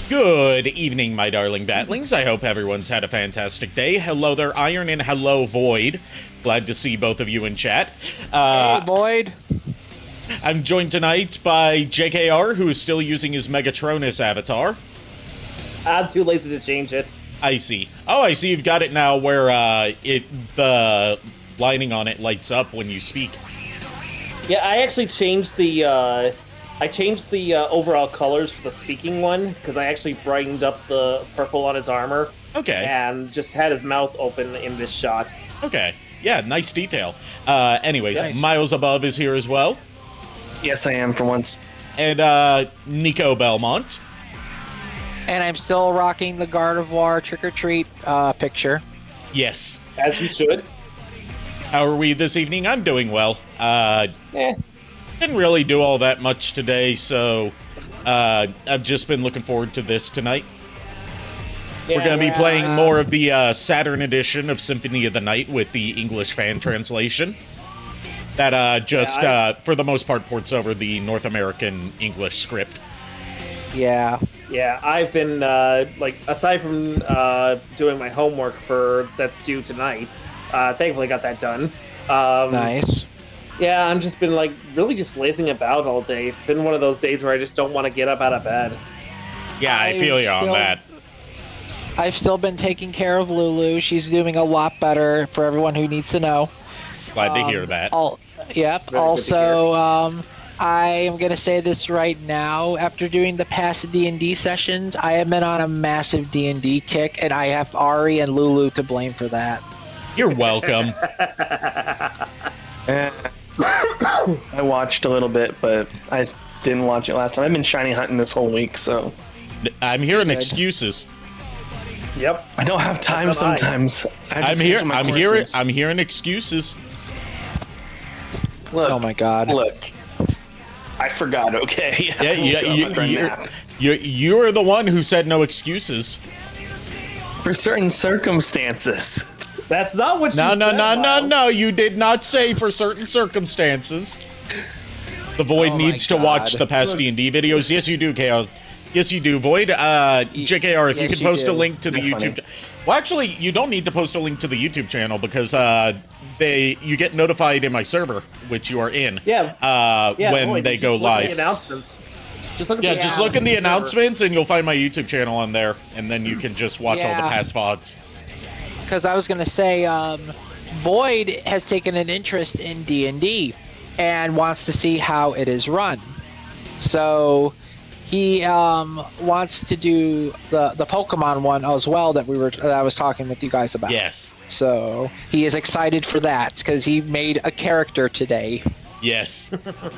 Good evening, my darling batlings. I hope everyone's had a fantastic day. Hello there, Iron, and hello, Void. Glad to see both of you in chat. Hey, Void. I'm joined tonight by JKR, who is still using his Megatronus avatar. I'm too lazy to change it. I see. Oh, I see you've got it now where the lining on it lights up when you speak. Yeah, I actually changed the overall colors for the speaking one, because I actually brightened up the purple on his armor. Okay. And just had his mouth open in this shot. Okay. Yeah, nice detail. Anyways, Nice. Miles Above is here as well. Yes, I am for once. And Nico Belmont. And I'm still rocking the Gardevoir trick-or-treat picture. Yes. As you should. How are we this evening? I'm doing well. Didn't really do all that much today, so I've just been looking forward to this tonight. We're going to be playing more of the Saturn edition of Symphony of the Night with the English fan translation. That for the most part, ports over the North American English script. Yeah. Yeah, I've been, aside from doing my homework that's due tonight, thankfully got that done. Nice. Yeah, I've just been, really just lazing about all day. It's been one of those days where I just don't want to get up out of bed. Yeah, I feel you on that. I've still been taking care of Lulu. She's doing a lot better, for everyone who needs to know. Glad to hear that. Yep. Very Also, I am going to say this right now. After doing the past D&D sessions, I have been on a massive D&D kick, and I have Ari and Lulu to blame for that. You're welcome. I watched a little bit, but I didn't watch it last time. I've been shiny hunting this whole week, so I'm hearing excuses. Yep. I don't have time sometimes. I'm hearing excuses. Look, Oh my god. Look, I forgot. Okay. You're the one who said no excuses. For certain circumstances. That's not what you said. No. You did not say for certain circumstances. The Void needs to watch the past D&D videos. Yes, you do, Chaos. Yes, you do, Void. JKR, if you could post a link to the YouTube... Well, actually, you don't need to post a link to the YouTube channel because you get notified in my server, which you are in, when Void, they go live. The announcements. Just look in the announcements and you'll find my YouTube channel on there, and then you can just watch all the past VODs. Because I was going to say, Void has taken an interest in D&D and wants to see how it is run. So he wants to do the Pokemon one as well that I was talking with you guys about. Yes. So he is excited for that because he made a character today. Yes.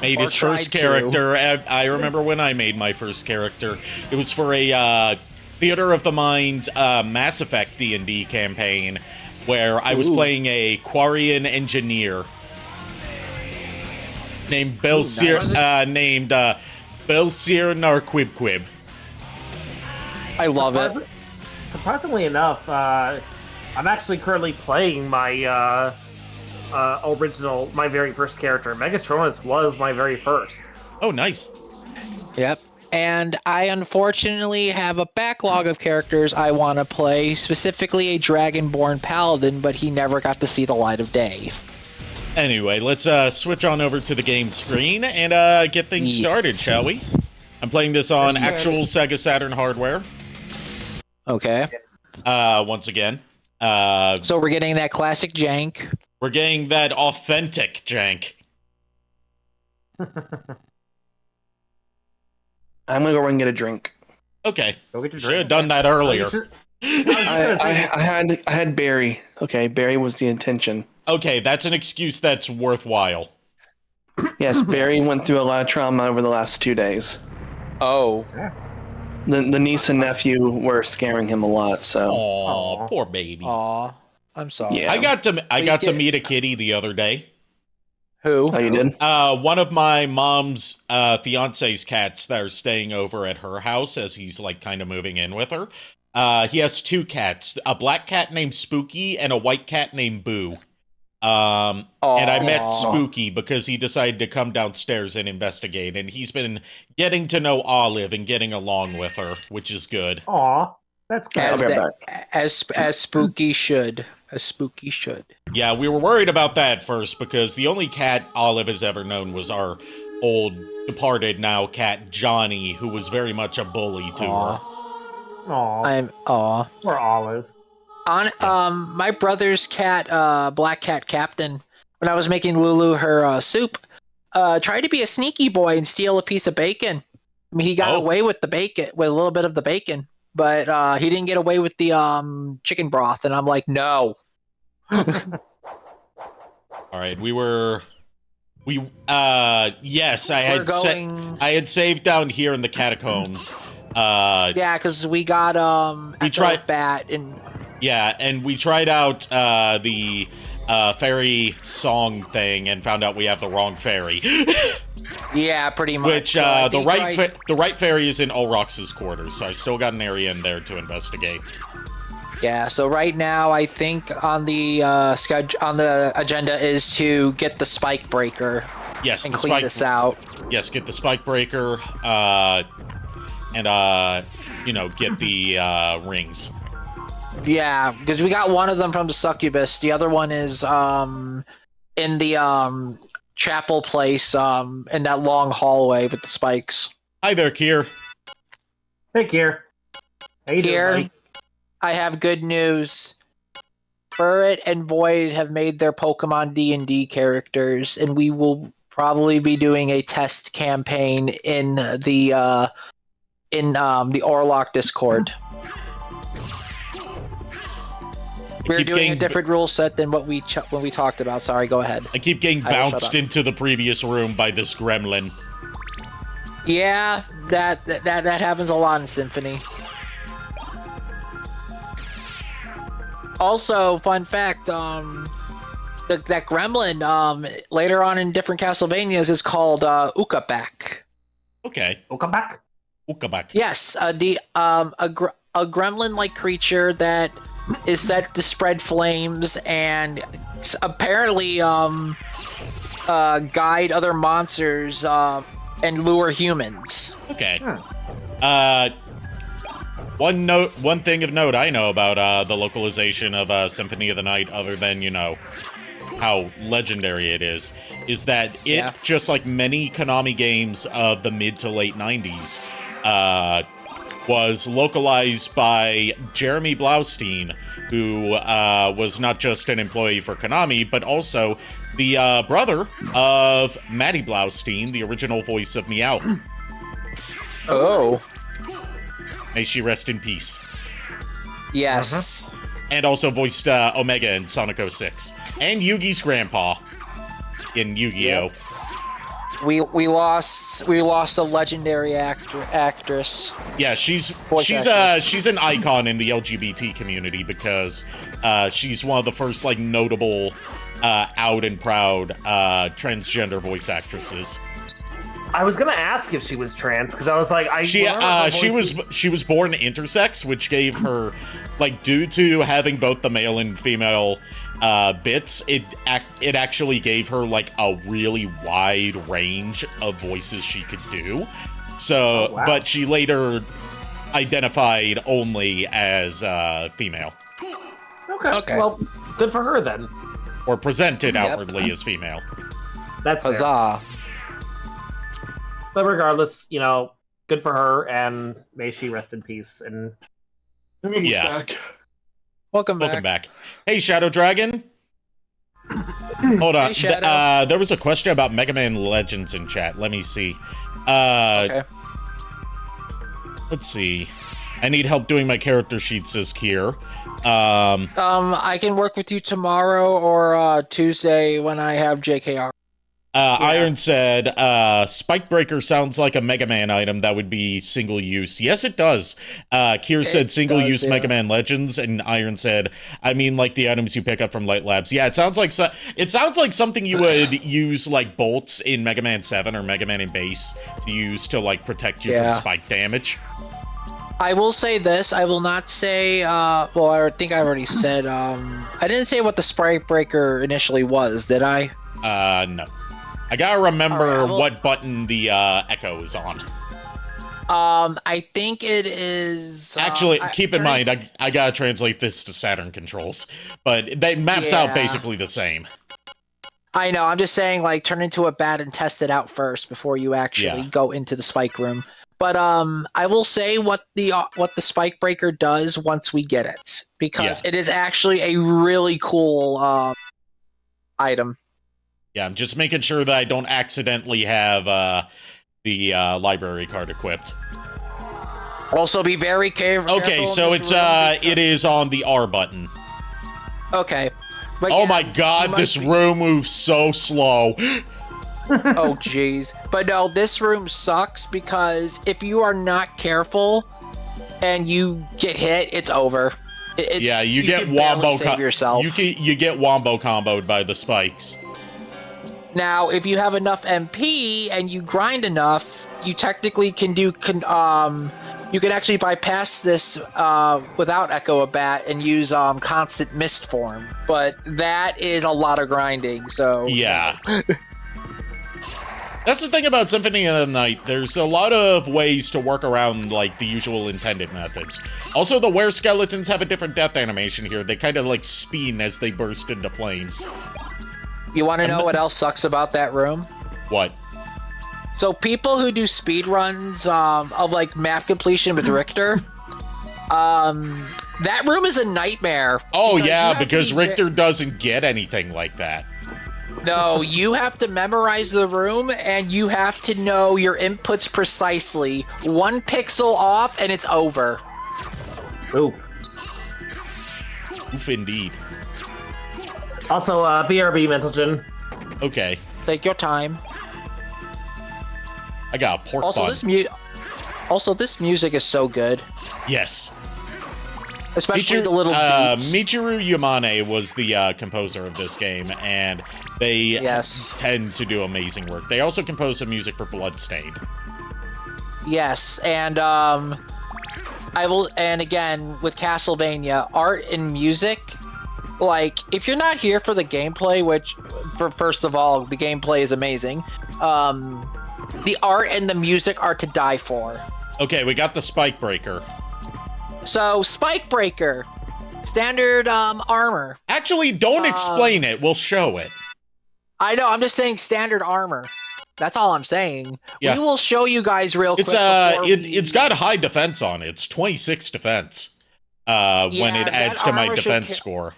Made his first character. I remember when I made my first character. It was for a Theater of the Mind Mass Effect D&D campaign where I was playing a Quarian engineer named Belsier Narquibquib. I love it. Surprisingly enough, I'm actually currently playing my my very first character. Megatronus was my very first. Oh, nice. Yep. And I unfortunately have a backlog of characters I want to play, specifically a Dragonborn Paladin, but he never got to see the light of day. Anyway, let's switch on over to the game screen and get things started, shall we? I'm playing this on actual Sega Saturn hardware. Okay. Once again. So we're getting that classic jank. We're getting that authentic jank. I'm gonna go run and get a drink. Okay. Go get your Should have drink. done that earlier. I had Barry. Okay, Barry was the intention. Okay, that's an excuse that's worthwhile. Yes, Barry went through a lot of trauma over the last 2 days. Oh. The niece and nephew were scaring him a lot, so. Aw, poor baby. Aw. I'm sorry. Yeah. I got to meet a kitty the other day. Who? Oh, you did? One of my mom's fiance's cats that are staying over at her house as he's kind of moving in with her. He has two cats, a black cat named Spooky and a white cat named Boo. And I met Spooky because he decided to come downstairs and investigate, and he's been getting to know Olive and getting along with her, which is good. Aw, that's good. As Spooky should. As Spooky should. Yeah, we were worried about that at first because the only cat Olive has ever known was our old departed now cat Johnny, who was very much a bully to her. Aw. Poor Olive. My brother's cat, Black Cat Captain, when I was making Lulu her soup, tried to be a sneaky boy and steal a piece of bacon. I mean, he got away with the bacon, with a little bit of the bacon, but he didn't get away with the chicken broth. And I'm like, no. All right, yes, I had saved down here in the catacombs. Yeah, because we got Bat and. Yeah, and we tried out the fairy song thing and found out we have the wrong fairy. Yeah, pretty much. Which the right fairy is in Olrox's quarters, so I still got an area in there to investigate. Yeah, so right now I think on the agenda is to get the spike breaker. Yes, and clean this out. Yes, get the spike breaker, and get the rings. Yeah, because we got one of them from the succubus. The other one is in the chapel place in that long hallway with the spikes. Hi there, Kier. Hey, Kier. How you doing, buddy? I have good news. Burret and Void have made their Pokemon D&D characters, and we will probably be doing a test campaign in the Orlock Discord. We're doing a different rule set than what we talked about. Sorry, go ahead. I keep getting bounced into the previous room by this gremlin. Yeah, that happens a lot in Symphony. Also, fun fact, that gremlin later on in different Castlevanias is called Ukabak. Okay. Ukabak? Ukabak. Yes, a gremlin-like creature that is set to spread flames and apparently guide other monsters and lure humans. Okay. One thing of note I know about the localization of Symphony of the Night, other than, how legendary it is that it, just like many Konami games of the mid to late 90s, was localized by Jeremy Blaustein, who was not just an employee for Konami, but also the brother of Matty Blaustein, the original voice of Meowth. Oh. May she rest in peace. Yes. And also voiced Omega in Sonic 06. And Yugi's grandpa in Yu-Gi-Oh! Yep. We lost a legendary actress. Yeah, she's an icon in the LGBT community because she's one of the first notable out and proud transgender voice actresses. I was gonna ask if she was trans because I was like, she was born intersex, which gave her, due to having both the male and female bits, it actually gave her a really wide range of voices she could do. So, wow. But she later identified only as female. Okay. Well, good for her then. Or presented outwardly as female. That's huzzah. Fair. But regardless, good for her, and may she rest in peace. And back. Welcome back. Hey, Shadow Dragon. Hold on. Hey, there was a question about Mega Man Legends in chat. Let me see. Okay. Let's see. I need help doing my character sheet, says Kier. I can work with you tomorrow or Tuesday when I have JKR. Iron said, Spikebreaker sounds like a Mega Man item that would be single use. Yes, it does. Kier said single use Mega Man Legends, and Iron said, I mean like the items you pick up from Light Labs. Yeah, it sounds like something you would use bolts in Mega Man 7 or Mega Man in base to use to protect you from spike damage. I will say this. I will not say. Well, I think I already said. I didn't say what the spike breaker initially was, did I? No. I gotta remember All right, what button the echo is on. I think it is. Actually, keep in mind, I gotta translate this to Saturn controls, but that maps out basically the same. I know. I'm just saying, like, turn into a bat and test it out first before you actually go into the spike room. But I will say what the spike breaker does once we get it, because it is actually a really cool item. Yeah, I'm just making sure that I don't accidentally have the library card equipped. Also, be very careful. Okay, so it's it is on the R button. Okay. But oh my god, this room moves so slow. Oh jeez. But no, this room sucks because if you are not careful and you get hit, it's over. You get wombo yourself. You get wombo comboed by the spikes. Now, if you have enough MP and you grind enough, you technically can do you can actually bypass this without Echo of Bat and use constant mist form. But that is a lot of grinding, so yeah. That's the thing about Symphony of the Night. There's a lot of ways to work around, like, the usual intended methods. Also, the were-skeletons have a different death animation here. They kind of, like, spin as they burst into flames. You want to know what else sucks about that room? What? So people who do speed runs of, like, map completion with Richter, that room is a nightmare. Oh, yeah, because Richter doesn't get anything like that. No, you have to memorize the room, and you have to know your inputs precisely. 1 pixel off, and it's over. Oof. Oof, indeed. Also, BRB, Mentalgen. Okay. Take your time. I got a pork also, bun. This music is so good. Yes. Especially the little beats. Michiru Yamane was the composer of this game, and they tend to do amazing work. They also composed some music for Bloodstained. Yes, and and again with Castlevania, art and music. Like, if you're not here for the gameplay, which, first of all, the gameplay is amazing. The art and the music are to die for. Okay, we got the Spike Breaker. So, Spike Breaker, standard armor. Actually, don't explain it. We'll show it. I know. I'm just saying standard armor. That's all I'm saying. Yeah. We will show you guys real quick. It's got high defense on it. It's 26 defense. When it adds to my defense score.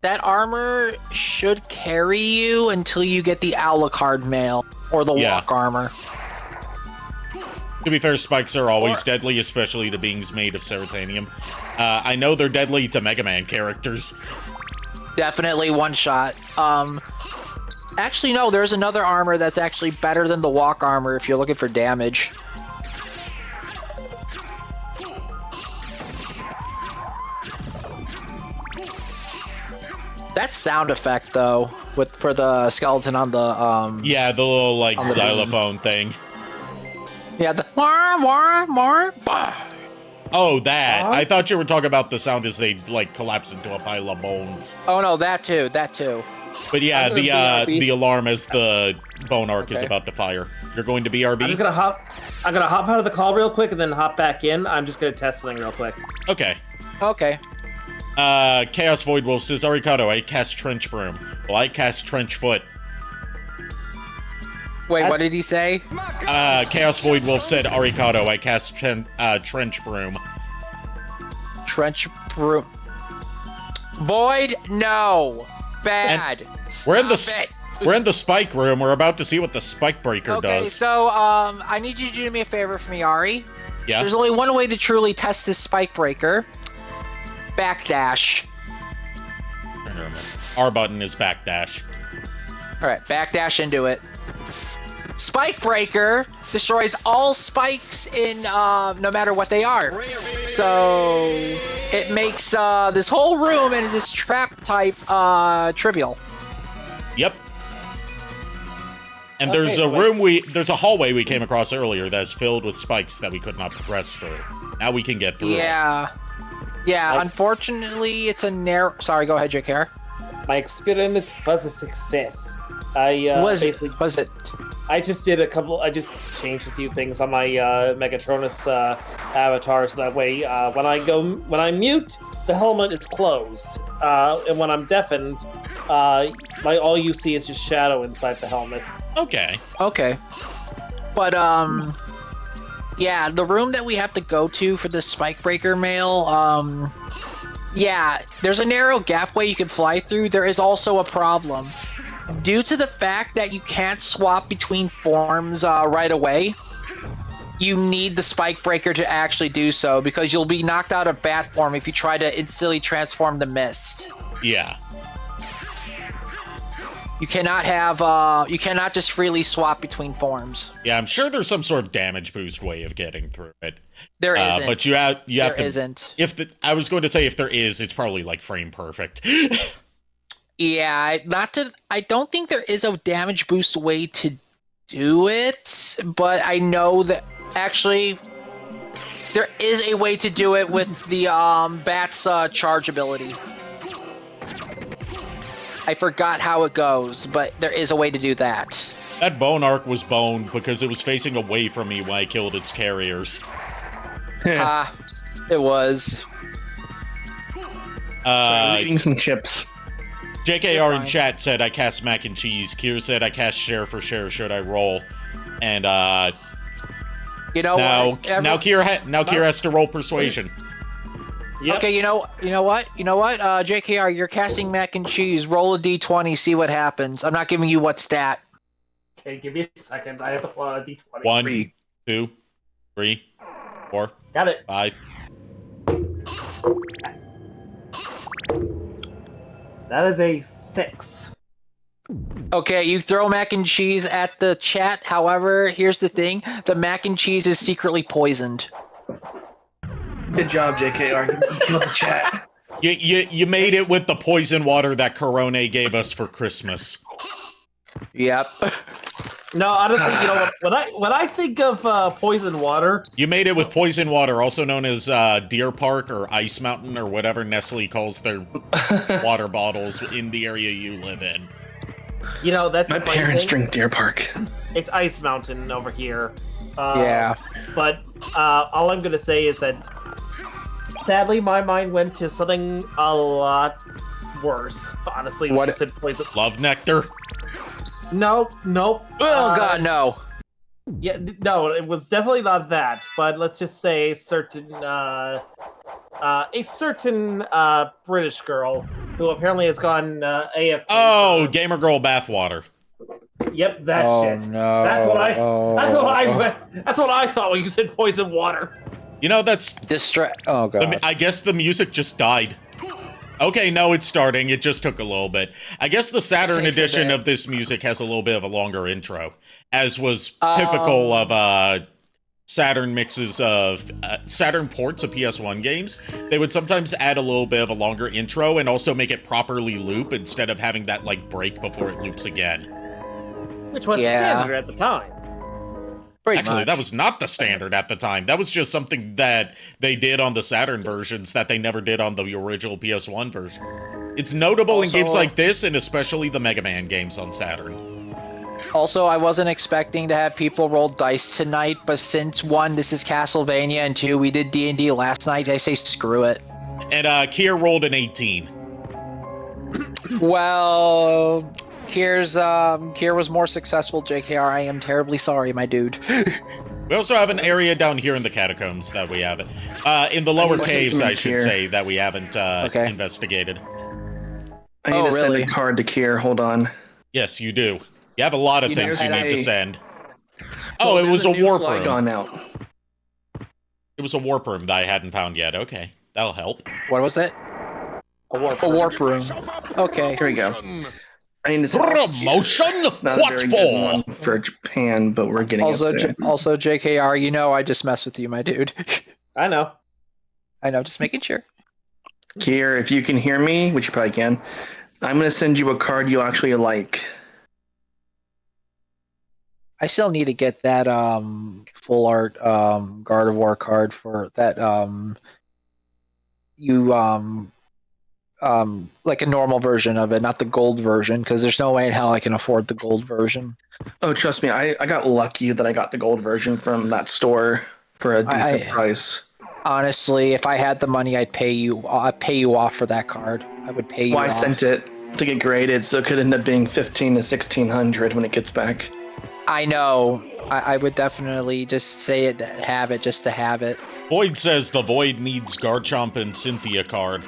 That armor should carry you until you get the Alucard mail or the walk armor. To be fair, spikes are always deadly, especially to beings made of Ceratanium. I know they're deadly to Mega Man characters. Definitely one shot. Actually, no, there's another armor that's actually better than the walk armor if you're looking for damage. That sound effect, though, for the skeleton on the yeah, the little like xylophone thing. Yeah, the more. Oh, that. I thought you were talking about the sound as they like collapse into a pile of bones. Oh no, that too. But yeah, the alarm as the bone arc is about to fire. You're going to BRB? I'm gonna hop out of the call real quick and then hop back in. I'm just gonna test something real quick. Okay. Chaos Void Wolf says, Arikado, I cast Trench Broom. Well, I cast Trench Foot. Wait, what did he say? Chaos Void Wolf said, Arikado, I cast Trench Broom. Trench Broom. Void, no. Bad. We're in the spike room. We're about to see what the spike breaker does. Okay, so I need you to do me a favor for me, Ari. Yeah. There's only one way to truly test this spike breaker. Backdash. R button is backdash. All right, backdash into it. Spike breaker destroys all spikes in no matter what they are. So it makes this whole room and this trap type trivial. Yep. And Okay, there's so there's a hallway we came across earlier that's filled with spikes that we could not progress through. Now we can get through. Yeah. Yeah, unfortunately, it's a narrow... Sorry, go ahead, JKR. My experiment was a success. Was it? I just changed a few things on my Megatronus avatar, so that way when I mute, the helmet is closed, and when I'm deafened, all you see is just shadow inside the helmet. Okay. But yeah, the room that we have to go to for the spike breaker mail, yeah, there's a narrow gapway you can fly through. There is also a problem. Due to the fact that you can't swap between forms right away, you need the spike breaker to actually do so, because you'll be knocked out of bat form if you try to instantly transform the mist. Yeah. You cannot just freely swap between forms. Yeah, I'm sure there's some sort of damage boost way of getting through it. There isn't. But you have to. There isn't. I was going to say if there is, it's probably like frame perfect. Yeah, I don't think there is a damage boost way to do it, but I know that actually there is a way to do it with the bat's charge ability. I forgot how it goes, but there is a way to do that. That bone arc was boned because it was facing away from me when I killed its carriers. It was. I was eating some chips. JKR in chat said I cast mac and cheese. Kier said I cast share for share. Should I roll? And you know what? Now Kier has to roll persuasion. Yep. Okay, you know what? JKR, you're casting mac and cheese. Roll a d20, see what happens. I'm not giving you what stat. Okay, give me a second. I have to pull out a d20. 1, 2, 3, 4. Got it. 5. That is a 6. Okay, you throw mac and cheese at the chat. However, here's the thing: the mac and cheese is secretly poisoned. Good job, JKR. You killed the chat. You made it with the poison water that Corone gave us for Christmas. Yep. No, honestly, you know what? When I think of poison water, You made it with poison water, also known as Deer Park or Ice Mountain or whatever Nestle calls their water bottles in the area you live in. you know that's My the funny parents thing. drink Deer Park. It's Ice Mountain over here. Yeah. But all I'm gonna say is that sadly, my mind went to something a lot worse. Honestly, when What? you said poison. Love nectar? Nope. Oh God, no. Yeah, no, it was definitely not that. But let's just say a certain British girl who apparently has gone AFK. Oh, Gamer Girl bathwater. Yep, that shit. No. That's what I thought when you said poison water. You know, that's... Oh God. I guess the music just died. Okay, no, it's starting. It just took a little bit. I guess the Saturn takes a edition bit. of this music has a little bit of a longer intro, as was typical of Saturn mixes of Saturn ports of PS1 games. They would sometimes add a little bit of a longer intro and also make it properly loop instead of having that like break before it loops again. Which was Yeah. standard at the time. Pretty Actually, much. that was not the standard at the time. That was just something that they did on the Saturn versions that they never did on the original PS1 version. It's notable in games like this, and especially the Mega Man games on Saturn. Also, I wasn't expecting to have people roll dice tonight, but since 1, this is Castlevania, and 2, we did D&D last night, I say screw it. And Kier rolled an 18. Well, Kier was more successful, JKR. I am terribly sorry, my dude. We also have an area down here in the catacombs that we haven't. In the lower caves, I should say, that we haven't investigated. I need to send really? a card to Kier. Hold on. Yes, you do. You have a lot of things you and need to I- send. Well, Oh, it there's was a new warp flag room. gone out. It was a warp room that I hadn't found yet. Okay, that'll help. What was it? A warp. A warp room. Okay. Here we go. I need to send Promotion? It's not What a very for? good one for Japan, but we're getting Also, it soon. also, JKR, you know I just mess with you, my dude. I know. I know, just making sure. Kier, if you can hear me, which you probably can, I'm going to send you a card you actually like. I still need to get that full art Gardevoir card for that you like a normal version of it, not the gold version, because there's no way in hell I can afford the gold version. Oh, trust me, I got lucky that I got the gold version from that store for a decent price. Honestly, if I had the money, I'd pay you off for that card. I would pay you off. I sent it to get graded, so it could end up being 15 to 1600 when it gets back. I know. I would definitely just say it, have it, just to have it. Void says the Void needs Garchomp and Cynthia card.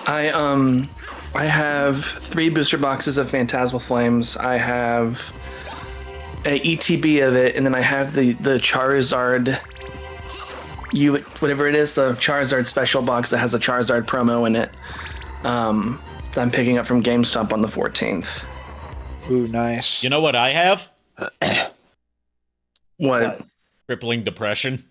I have 3 booster boxes of Phantasmal Flames. I have a ETB of it, and then I have the Charizard, whatever it is, the Charizard special box that has a Charizard promo in it. That I'm picking up from GameStop on the 14th. Ooh, nice. You know what I have? What? Crippling depression.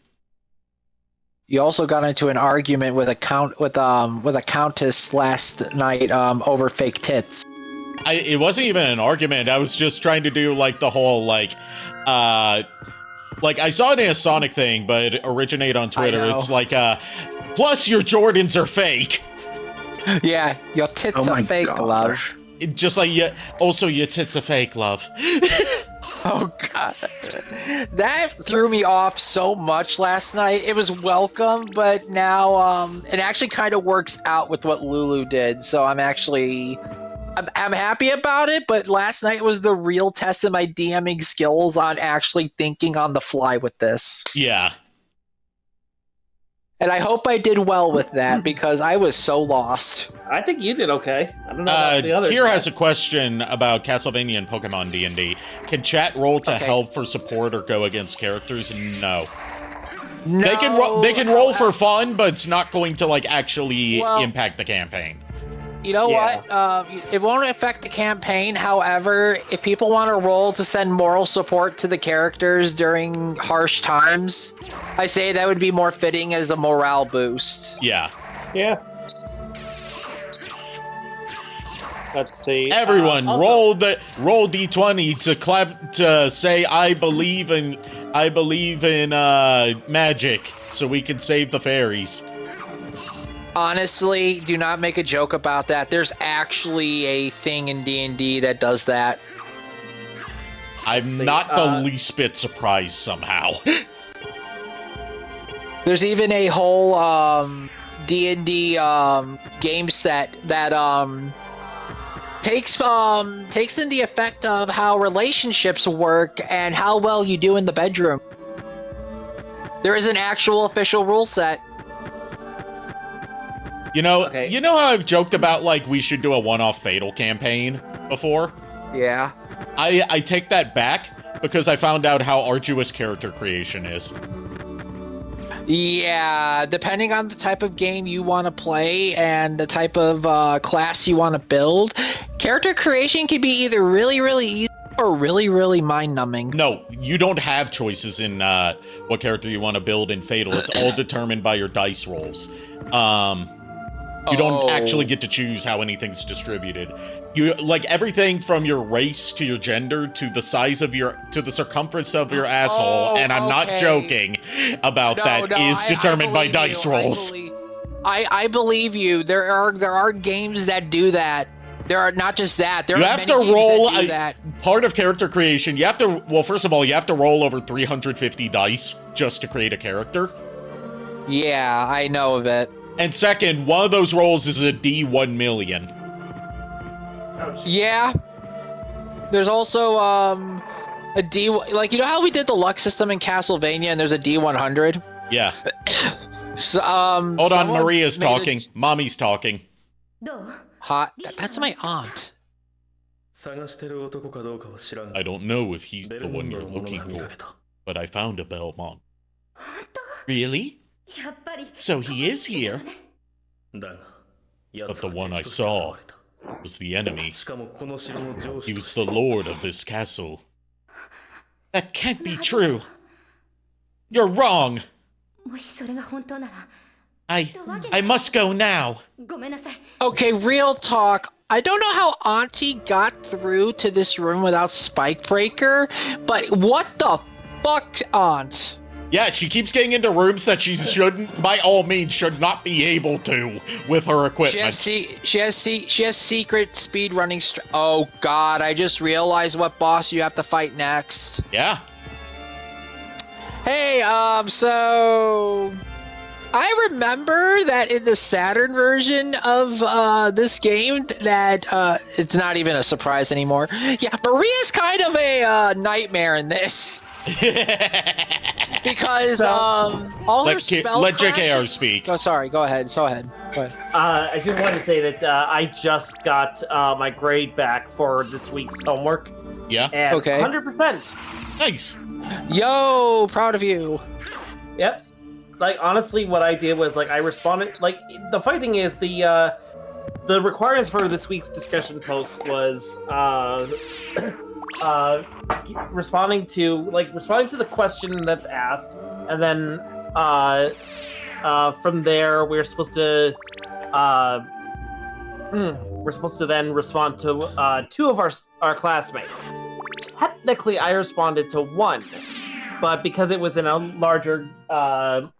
You also got into an argument with a countess last night over fake tits. It wasn't even an argument. I was just trying to do like the whole like I saw it in a Sonic thing, but it originated on Twitter. It's like plus your Jordans are fake. Yeah, your tits are fake, gosh. love. Just like also your tits are fake, love. Oh god, that threw me off so much last night. It was welcome, but now it actually kind of works out with what Lulu did. So I'm happy about it. But last night was the real test of my DMing skills on actually thinking on the fly with this. Yeah. And I hope I did well with that because I was so lost. I think you did okay. I don't know about the others. Kier has a question about Castlevania and Pokemon D&D. Can chat roll to help for support or go against characters? No. They can roll for fun, but it's not going to like actually impact the campaign. You know what? It won't affect the campaign. However, if people want to roll to send moral support to the characters during harsh times, I say that would be more fitting as a morale boost. Yeah. Yeah. Let's see. Everyone, roll D20 to clap to say I believe in magic, so we can save the fairies. Honestly, do not make a joke about that. There's actually a thing in D&D that does that. I'm not the least bit surprised somehow. There's even a whole D&D game set that takes in the effect of how relationships work and how well you do in the bedroom. There is an actual official rule set. You know how I've joked about like we should do a one-off Fatal campaign before? Yeah. I take that back because I found out how arduous character creation is. Yeah, depending on the type of game you want to play and the type of class you want to build, character creation can be either really, really easy or really, really mind-numbing. No, you don't have choices in what character you want to build in Fatal. It's all determined by your dice rolls. You don't actually get to choose how anything's distributed. You like everything from your race to your gender to the size of to the circumference of your asshole, and I'm not joking about that. Is determined by dice rolls. I believe you. There are games that do that. There are not just that. There you are have many to games roll that do that. Part of character creation. You have to. Well, first of all, you have to roll over 350 dice just to create a character. Yeah, I know of it. And second, one of those rolls is a D1 million. Yeah. There's also a D, like, you know how we did the luck system in Castlevania and there's a D100? Yeah. So, hold on, Maria's talking. Mommy's talking. Hot. That's my aunt. I don't know if he's the one you're looking for, but I found a Belmont. Really? So he is here. But the one I saw was the enemy. He was the lord of this castle. That can't be true. You're wrong. I must go now. Okay, real talk. I don't know how Auntie got through to this room without Spike Breaker, but what the fuck, Aunt? Yeah, she keeps getting into rooms that she shouldn't, by all means, should not be able to with her equipment. She has secret speed running. Oh God! I just realized what boss you have to fight next. Yeah. Hey, so I remember that in the Saturn version of this game that it's not even a surprise anymore. Yeah, Maria's kind of a nightmare in this. Because all her spell let JKR crashes- speak. Oh, sorry. Go ahead. Go ahead. I just wanted to say that I just got my grade back for this week's homework. Yeah. And Okay. 100%. Nice. Yo, proud of you. Yep. Like, honestly, what I did was, like, I responded... Like, the funny thing is, the requirements for this week's discussion post was, responding to the question that's asked, and then, from there, we're supposed to then respond to two of our classmates. Technically, I responded to one, but because it was in a larger thread,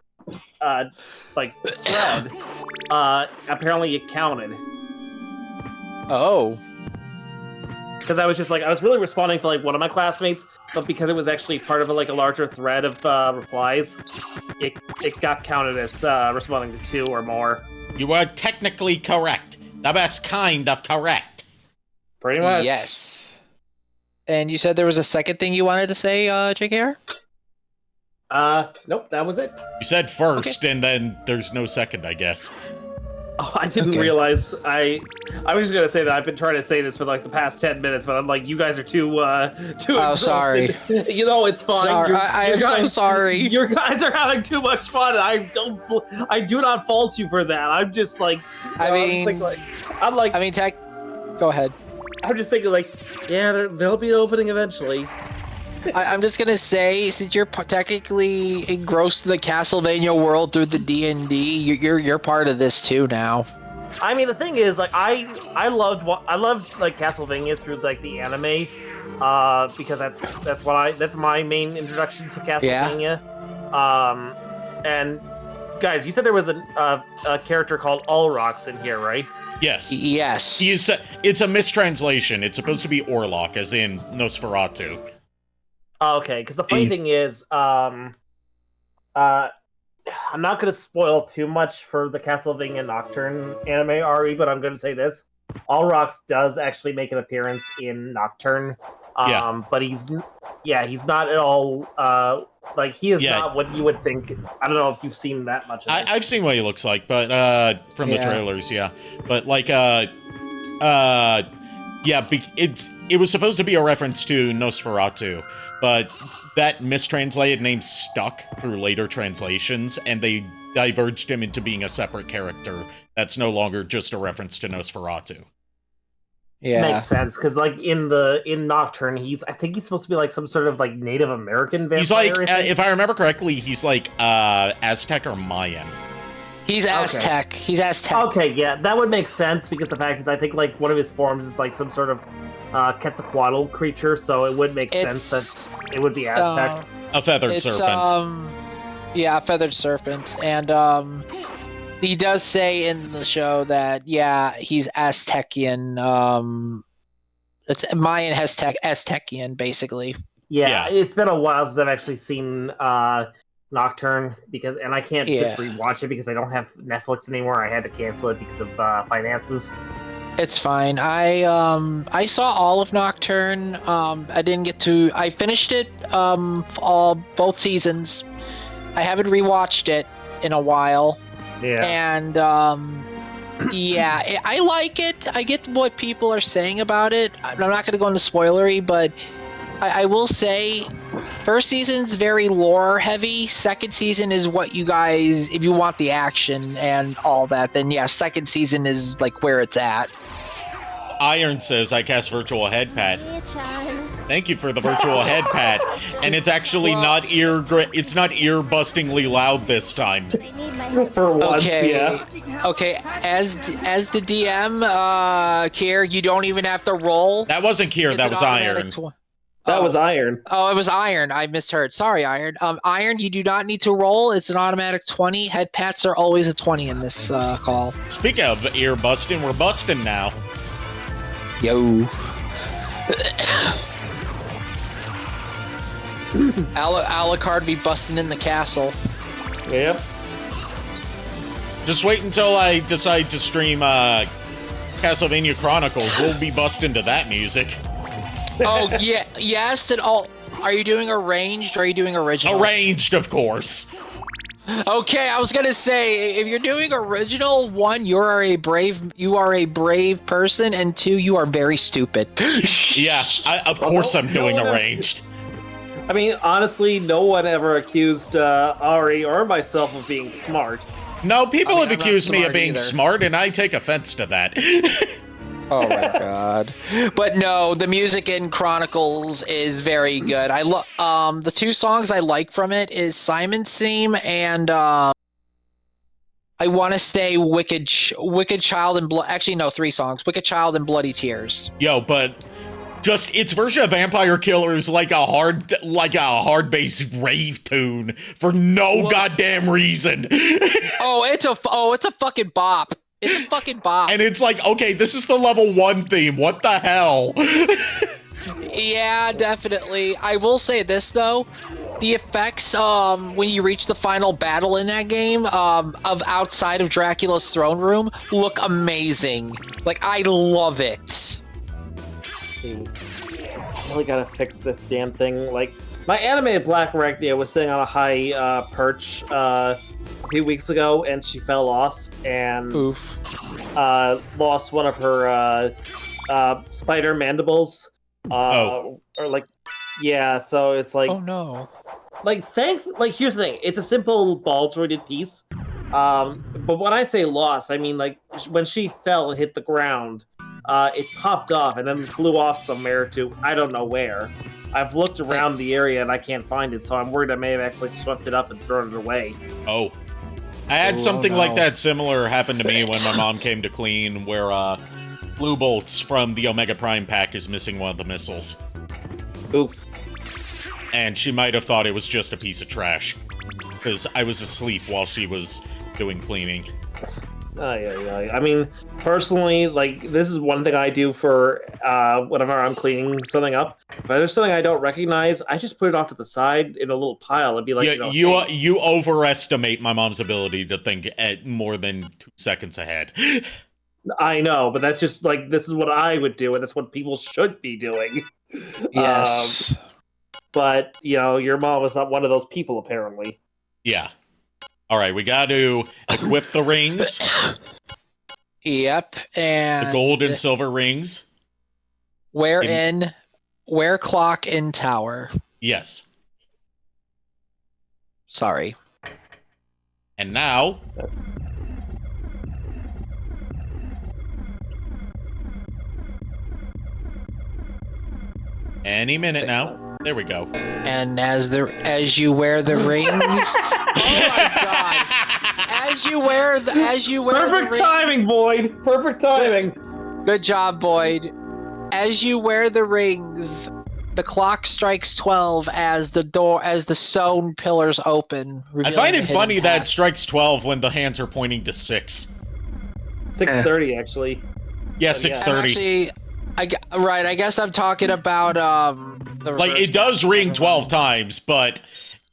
apparently it counted. Oh. Because I was really responding to like one of my classmates, but because it was actually part of a larger thread of replies, it got counted as responding to two or more. You are technically correct. The best kind of correct. Pretty much. Yes. And you said there was a second thing you wanted to say, JKR? Nope, that was it. You said first, and then there's no second, I guess. Oh, I didn't realize. I was just gonna say that I've been trying to say this for like the past 10 minutes, but I'm like, you guys are too. Oh, sorry. You know, it's fine. Sorry. I'm so sorry. You guys are having too much fun. And I do not fault you for that. I'm just like. I mean, go ahead. I'm just thinking like, yeah, there'll be an opening eventually. I'm just gonna say, since you're technically engrossed in the Castlevania world through the D&D, you're part of this too now. I mean, the thing is, like, I loved like Castlevania through like the anime, because that's my main introduction to Castlevania. Yeah. And guys, you said there was a character called Ulrox in here, right? Yes. Yes. It's a mistranslation. It's supposed to be Orlok, as in Nosferatu. Okay, because the funny thing is, I'm not going to spoil too much for the Castlevania Nocturne anime, Ari, but I'm going to say this. Ulrox does actually make an appearance in Nocturne, but he's not at all, he is not what you would think. I don't know if you've seen that much of it. I've seen what he looks like, but from the trailers, yeah. But like, it was supposed to be a reference to Nosferatu, but that mistranslated name stuck through later translations, and they diverged him into being a separate character that's no longer just a reference to Nosferatu. Yeah, makes sense, because like in Nocturne, I think he's supposed to be like some sort of like Native American vampire. He's like, if I remember correctly, he's like Aztec or Mayan. He's Aztec. Okay. He's Aztec. Okay, yeah, that would make sense, because the fact is, I think like one of his forms is like some sort of Quetzalcoatl creature, so it would make sense that it would be Aztec. A feathered serpent. Yeah, a feathered serpent, and he does say in the show that he's Aztecian. It's Mayan Aztecian, basically. Yeah, it's been a while since I've actually seen Nocturne, and I can't just rewatch it because I don't have Netflix anymore. I had to cancel it because of finances. It's fine. I saw all of Nocturne. I finished it both seasons. I haven't rewatched it in a while. Yeah. And I like it. I get what people are saying about it. I'm not going to go into spoilery, but I will say first season's very lore heavy. Second season is what you guys, if you want the action and all that, then second season is like where it's at. Iron says I cast virtual head pat. Thank you for the virtual head pat. And it's actually not it's not ear-bustingly loud this time. For once, Okay. yeah. Okay. As the DM, Kier, you don't even have to roll. That wasn't Kier, It's that an was automatic Iron. That was Iron. Oh, it was Iron. I misheard. Sorry, Iron. Iron, you do not need to roll. It's an automatic 20. Head pats are always a 20 in this call. Speaking of ear busting, we're busting now. Yo. Alucard be busting in the castle. Yep. Just wait until I decide to stream Castlevania Chronicles. We'll be busting to that music. Oh, yeah. Yes, and all. Are you doing arranged or are you doing original? Arranged, of course. Okay, I was gonna say, if you're doing original, one, you are a brave person, and two, you are very stupid. Yeah, of course I'm doing arranged. I mean, honestly, no one ever accused Ari or myself of being smart. No, people have I'm not accused me of smart being either. smart, and I take offense to that. Oh my god. But no, the music in Chronicles is very good. I love the 2 songs I like from it is Simon's theme and I want to say Wicked Child and Blood. Actually, no, 3 songs. Wicked Child and Bloody Tears. Yo, but just its version of Vampire Killer is like a hard bass rave tune for no goddamn reason. It's a fucking bop. It's a fucking bop. And it's like, okay, this is the level 1 theme. What the hell? Yeah, definitely. I will say this though. The effects when you reach the final battle in that game of outside of Dracula's throne room look amazing. Like, I love it. I really gotta fix this damn thing. Like, my animated Black Arachnia was sitting on a high perch a few weeks ago, and she fell off and lost one of her spider mandibles. Or like, yeah. So it's like, Oh no. like here's the thing. It's a simple ball jointed piece. But when I say lost, I mean like when she fell and hit the ground. It popped off and then flew off somewhere to I don't know where. I've looked around the area and I can't find it, so I'm worried I may have actually swept it up and thrown it away. Oh. I had something like that similar happen to me when my mom came to clean, where Blue Bolts from the Omega Prime pack is missing one of the missiles. Oof. And she might have thought it was just a piece of trash, because I was asleep while she was doing cleaning. Yeah. I mean, personally, like, this is one thing I do for whenever I'm cleaning something up. If there's something I don't recognize, I just put it off to the side in a little pile and be like, Yeah, you overestimate my mom's ability to think at more than 2 seconds ahead. I know, but that's just, like, this is what I would do, and that's what people should be doing. Yes. But, you know, your mom was not one of those people, apparently. Yeah. All right, we got to equip the rings, Yep. And the gold and silver rings. wear clock in tower. Yes. Sorry. And now, any minute now. There we go. And as you wear the rings. Oh my god. As you wear Perfect the timing, Boyd! Perfect timing! Good job, Boyd. As you wear the rings, the clock strikes 12 as the stone pillars open. I find it funny that it that strikes 12 when the hands are pointing to 6. 6:30, actually. Yeah, Yeah. 6:30. I guess I'm talking about the Like, reverse it does ring 12 times, but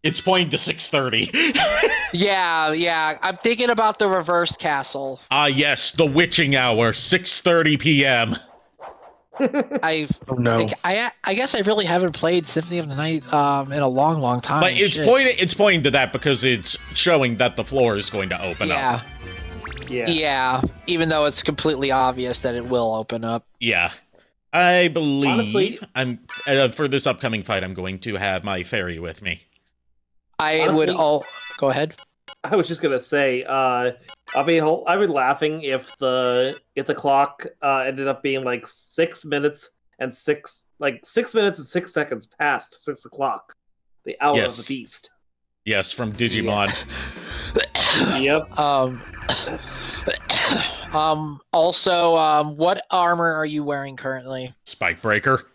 it's pointing to 6:30. Yeah. I'm thinking about the reverse castle. Yes, the witching hour, 6:30 p.m. I guess I really haven't played Symphony of the Night in a long time. But it's Shit. pointing to that because it's showing that the floor is going to open up. Yeah. Even though it's completely obvious that it will open up. Yeah. I believe Honestly- I'm for this upcoming fight I'm going to have my fairy with me. Go ahead. I was just gonna say, I'd be laughing if the clock ended up being like 6 minutes and 6 minutes and 6 seconds past 6 o'clock, the hour of the beast. Yes, from Digimon. Yep. Also, what armor are you wearing currently? Spike Breaker.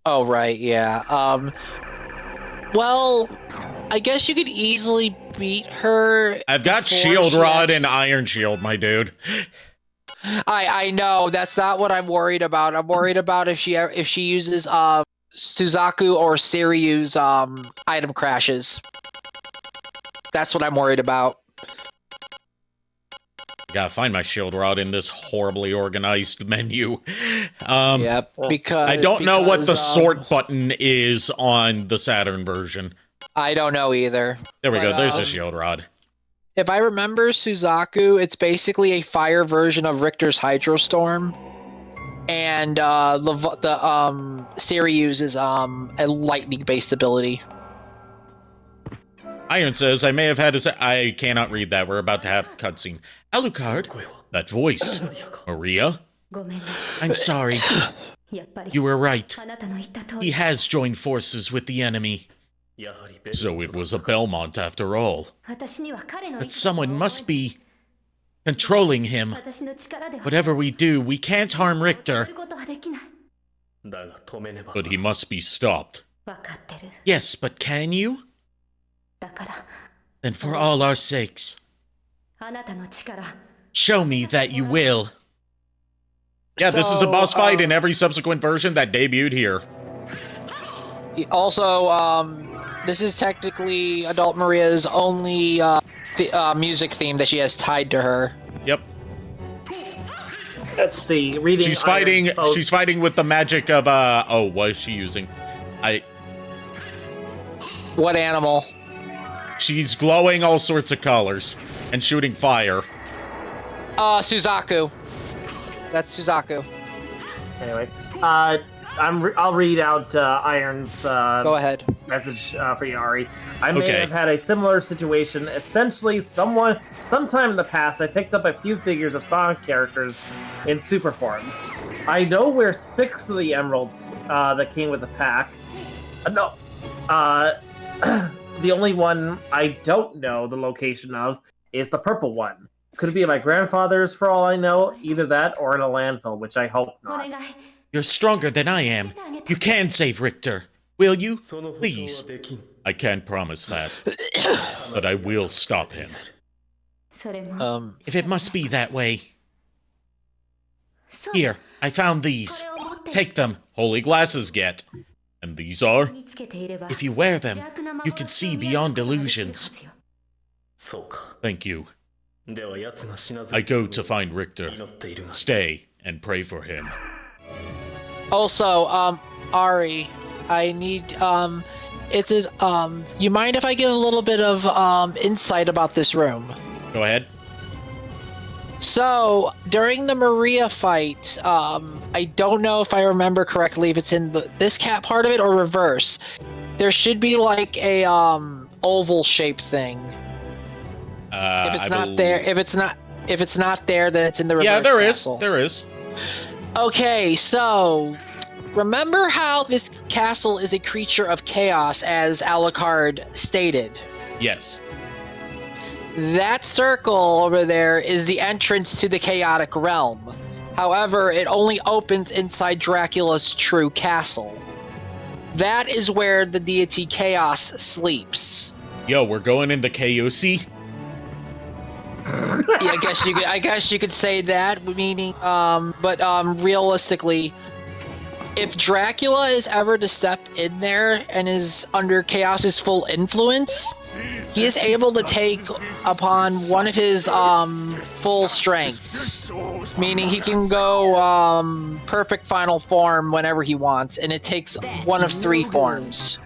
Oh, right, yeah. Well, I guess you could easily beat her. I've got Shield Rod and Iron Shield, my dude. I know, that's not what I'm worried about. I'm worried about if she uses Suzaku or Siryu's item crashes. That's what I'm worried about. Gotta find my Shield Rod in this horribly organized menu. Yep, because I don't know what the sort button is on the Saturn version. I don't know either. There we go. There's a Shield Rod. If I remember Suzaku, it's basically a fire version of Richter's Hydrostorm, and Siryu's is a lightning-based ability. Iron says, I may have had I cannot read that. We're about to have a cutscene. Alucard, that voice. Maria? I'm sorry. You were right. He has joined forces with the enemy. So it was a Belmont after all. But someone must be controlling him. Whatever we do, we can't harm Richter. But he must be stopped. Yes, but can you? Then for all our sakes, show me that you will. Yeah, this is a boss fight in every subsequent version that debuted here. Also, this is technically Adult Maria's only music theme that she has tied to her. Yep. Let's see. Reading. She's fighting. She's fighting with the magic of. Oh, what is she using? What animal? She's glowing all sorts of colors and shooting fire. Suzaku. That's Suzaku. Anyway, I'll read out Iron's Go ahead. message for you, Ari. I may have had a similar situation. Essentially, sometime in the past, I picked up a few figures of Sonic characters in super forms. I know where 6 of the emeralds that came with the pack. The only one I don't know the location of is the purple one. Could it be at my grandfather's for all I know? Either that or in a landfill, which I hope not. You're stronger than I am. You can save Richter. Will you? Please. I can't promise that. But I will stop him. If it must be that way. Here, I found these. Take them. Holy glasses get. And these are? If you wear them, you can see beyond illusions. Thank you. I go to find Richter. Stay and pray for him. Also, Ari, I need, you mind if I give a little bit of, insight about this room? Go ahead. So, during the Maria fight, I don't know if I remember correctly if it's in this cat part of it or reverse. There should be like a, oval shaped thing. If it's not there, if it's not there, then it's in the reverse. Yeah, there castle. is. There is. Okay, so remember how this castle is a creature of chaos, as Alucard stated? Yes. That circle over there is the entrance to the chaotic realm. However, it only opens inside Dracula's true castle. That is where the deity Chaos sleeps. Yo, we're going into KOC? Yeah, I guess you could say that, meaning, but realistically, if Dracula is ever to step in there and is under Chaos's full influence, he is able to take upon one of his full strengths, meaning he can go perfect final form whenever he wants, and it takes one of 3 forms.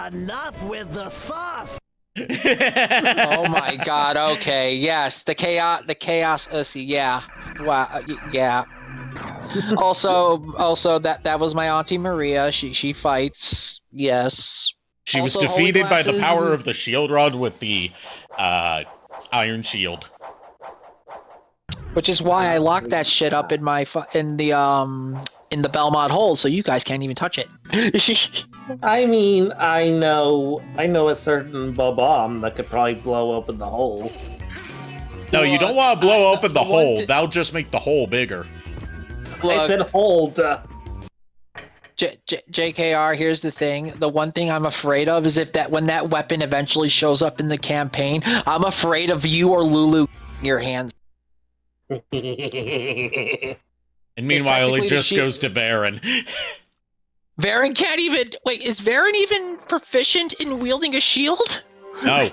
Enough with the sauce. Oh my god, okay, yes, the chaos Ussy, yeah. Wow, yeah. Also that was my Auntie Maria. She fights, yes. She was Also, defeated by the Holy power Glasses- of the shield rod with the iron shield. Which is why I locked that shit up in my in the Belmont hole, so you guys can't even touch it. I mean, I know a certain bomb that could probably blow open the hole. No, you don't want to blow open the hole. That'll just make the hole bigger. I said hold. JKR, here's the thing. The one thing I'm afraid of is when that weapon eventually shows up in the campaign, I'm afraid of you or Lulu in your hands. And meanwhile, it just goes to Varen. Varen can't even... Wait, is Varen even proficient in wielding a shield? No.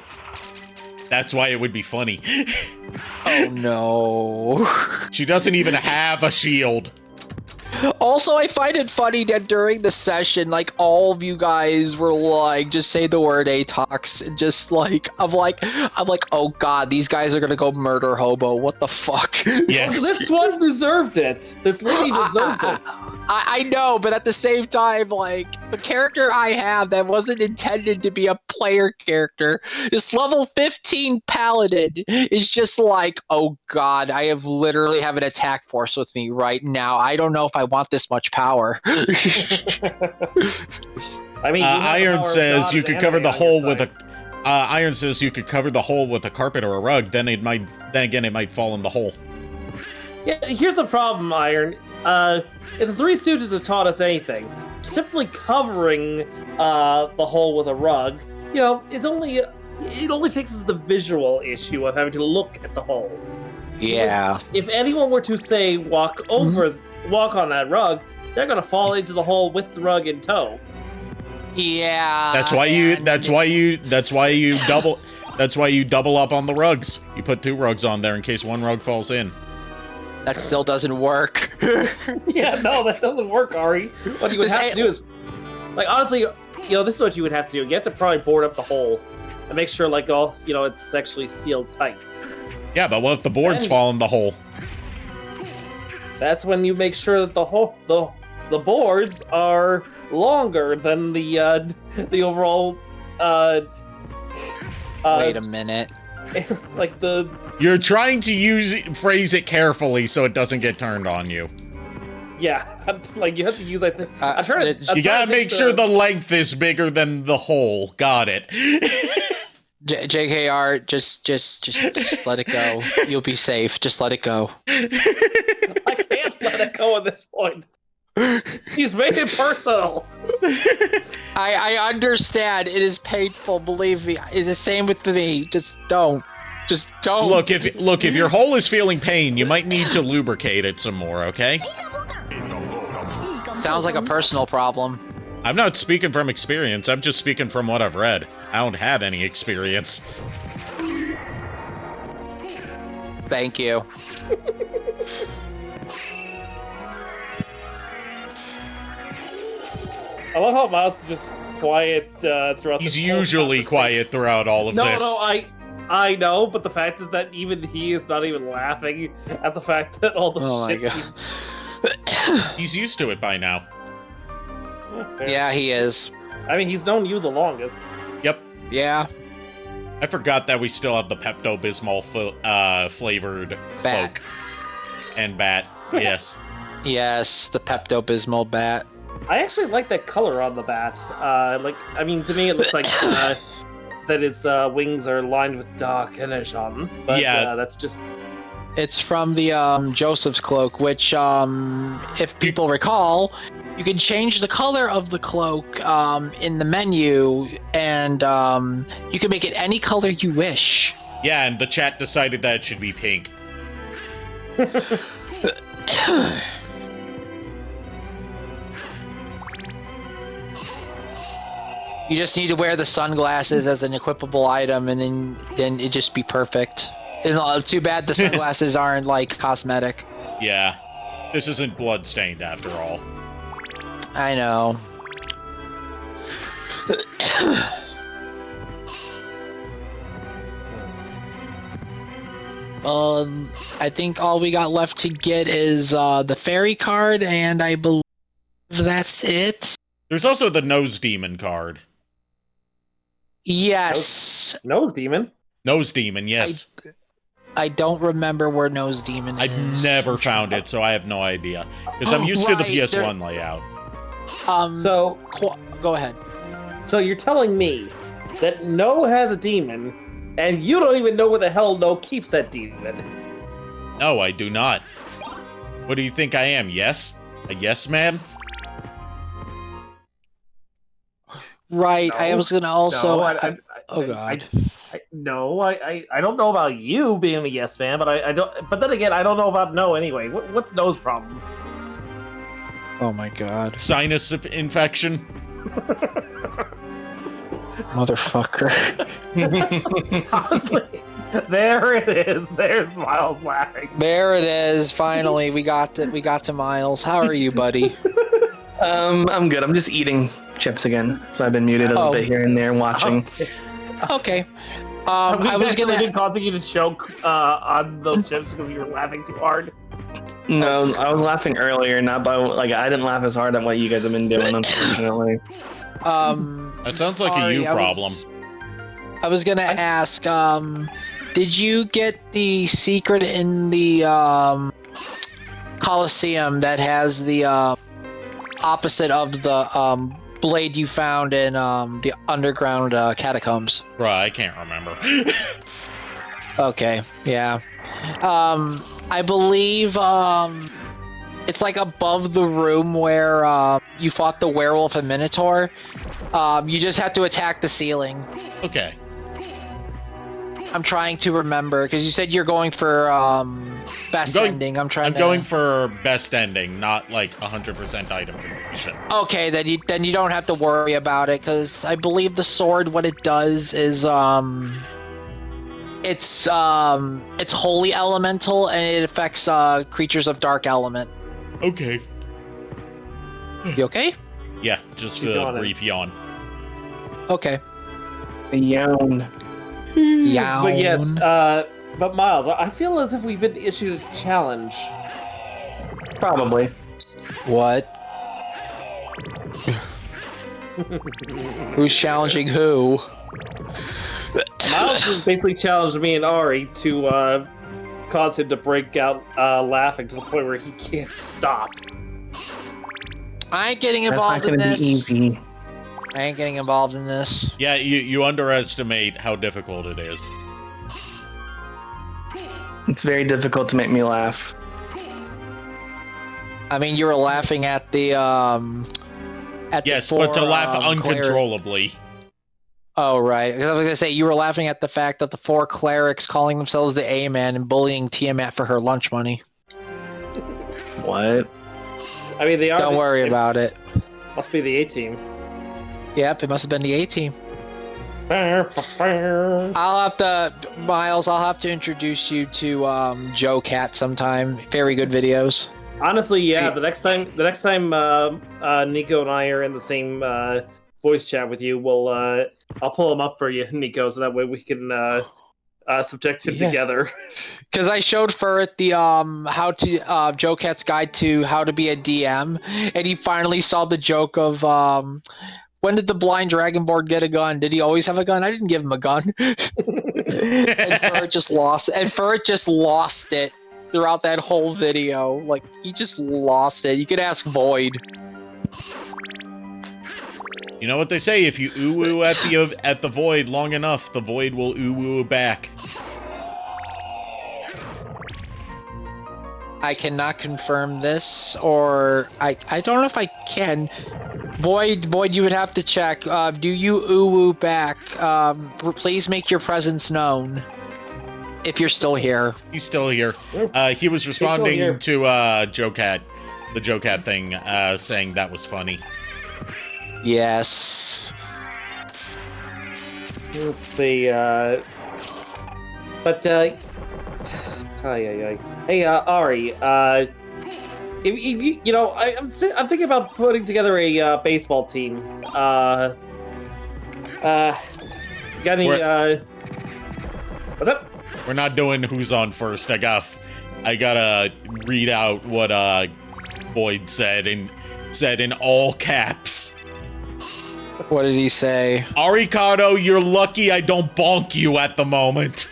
That's why it would be funny. Oh, no. She doesn't even have a shield. Also, I find it funny that during the session, like, all of you guys were like, just say the word Atox, and just like, I'm like, oh god, these guys are gonna go murder Hobo. What the fuck? Yes. This one deserved it. This lady deserved it. I know, but at the same time, like, the character I have that wasn't intended to be a player character, this level 15 paladin is just like, oh god, I literally have an attack force with me right now. I don't know if I want this much power. I mean, Iron says you could cover the hole with a. Iron says you could cover the hole with a carpet or a rug. Then it might fall in the hole. Yeah, here's the problem, Iron. If the Three Stooges have taught us anything, simply covering the hole with a rug, it only fixes the visual issue of having to look at the hole. Yeah. If anyone were to say walk on that rug, they're gonna fall into the hole with the rug in tow. Yeah. That's why you double up on the rugs. You put 2 rugs on there in case one rug falls in. That still doesn't work. Yeah, no, that doesn't work, Ari. What you would have to do is, like, honestly, this is what you would have to do. You have to probably board up the hole and make sure, like, it's actually sealed tight. Yeah, but what if the boards fall in the hole? That's when you make sure that the boards are longer than the overall. Wait a minute. Like You're trying to phrase it carefully so it doesn't get turned on you. Yeah, like you have to use. You gotta make sure the length is bigger than the hole. Got it. JKR, just let it go. You'll be safe. Just let it go. I can't let it go at this point. He's made it personal. I understand. It is painful. Believe me. It's the same with me. Just don't. Look, if your hole is feeling pain, you might need to lubricate it some more. Okay. Sounds like a personal problem. I'm not speaking from experience. I'm just speaking from what I've read. I don't have any experience. Thank you. I love how Mouse is just quiet throughout. He's usually quiet throughout all of this. No, I know, but the fact is that even he is not even laughing at the fact that all the shit. My God. He's used to it by now. Yeah, he is. I mean, he's known you the longest. Yep. Yeah. I forgot that we still have the Pepto-Bismol flavored cloak and bat. Yes. Yes, the Pepto-Bismol bat. I actually like that color on the bat. To me, it looks like that his wings are lined with dark energon. But yeah, that's just. It's from the Joseph's cloak, which, if people recall, you can change the color of the cloak in the menu, and you can make it any color you wish. Yeah, and the chat decided that it should be pink. You just need to wear the sunglasses as an equipable item, and then it'd just be perfect. And, too bad the sunglasses aren't, like, cosmetic. Yeah. This isn't blood-stained, after all. I know. I think all we got left to get is the fairy card, and I believe that's it. There's also the Nose Demon card. Yes. Nose Demon? Nose Demon, yes. I don't remember where Nose Demon is. I've never found it, so I have no idea. Because I'm used to the Right, PS1 layout. So, Go ahead. so you're telling me that No has a demon, and you don't even know where the hell No keeps that demon? No, I do not. What do you think I am? Yes? A yes man? Right, No, I was gonna also. no, oh God. I don't know about you being a yes man, but I don't. But then again, I don't know about No anyway. What's No's problem? Oh my God. Sinus infection? Motherfucker. Honestly, there it is. There's Miles laughing. There it is. Finally, we got to Miles. How are you, buddy? I'm good. I'm just eating chips again. So I've been muted a little bit here and there watching. Okay. I was gonna been causing you to choke on those chips because you were laughing too hard. No, I was laughing earlier, not by like I didn't laugh as hard at what you guys have been doing, unfortunately. That sounds like Ari, a you problem. I was gonna ask, did you get the secret in the Coliseum that has the opposite of the blade you found in the underground catacombs? Bruh, I can't remember. Okay, yeah. I believe it's like above the room where you fought the werewolf and minotaur. You just have to attack the ceiling. Okay. I'm trying to remember because you said you're going for best ending. I'm going for best ending, not like 100% item completion. Okay, then you don't have to worry about it because I believe the sword, what it does is it's holy elemental and it affects creatures of dark element. Okay. You okay? Yeah, just He's a yawning. brief yawn. Okay. Yawn. Yeah. But yes, but Miles, I feel as if we've been issued a challenge. Probably. What? Who's challenging who? Miles has basically challenged me and Ari to cause him to break out laughing to the point where he can't stop. I ain't getting That's involved not in gonna this. be easy. I ain't getting involved in this. Yeah, you underestimate how difficult it is. It's very difficult to make me laugh. I mean, you were laughing at the Yes, the but to four, laugh cleric- uncontrollably. Oh, right. 'Cause I was gonna say you were laughing at the fact that the four clerics calling themselves the A-Man and bullying Tiamat for her lunch money. What? I mean, they are. Don't worry it about it. Must be the A team. Yep, it must have been the A-Team. Honestly, Miles, I'll have to introduce you to Joe Cat sometime. Very good videos. yeah. The next time Nico and I are in the same voice chat with you, I'll pull him up for you, Nico, so that way we can subject him together. Because I showed Furret the Joe Cat's guide to how to be a DM, and he finally saw the joke of when did the blind dragonborn get a gun? Did he always have a gun? I didn't give him a gun. And Furret just lost it throughout that whole video. Like, he just lost it. You could ask Void. You know what they say, if you ooh-woo at the void long enough, the void will ooh-woo back. I cannot confirm this, or I don't know if I can. Void, you would have to check. Do you ooh-woo back? Please make your presence known. If you're still here. He's still here. He was responding to Joe Cat, the Joe Cat thing, saying that was funny. Yes. Let's see. Hey, Ari. If you know, I'm thinking about putting together a baseball team. Got any? What's up? We're not doing who's on first. I gotta read out what Boyd said in all caps. What did he say? Arikado, you're lucky I don't bonk you at the moment.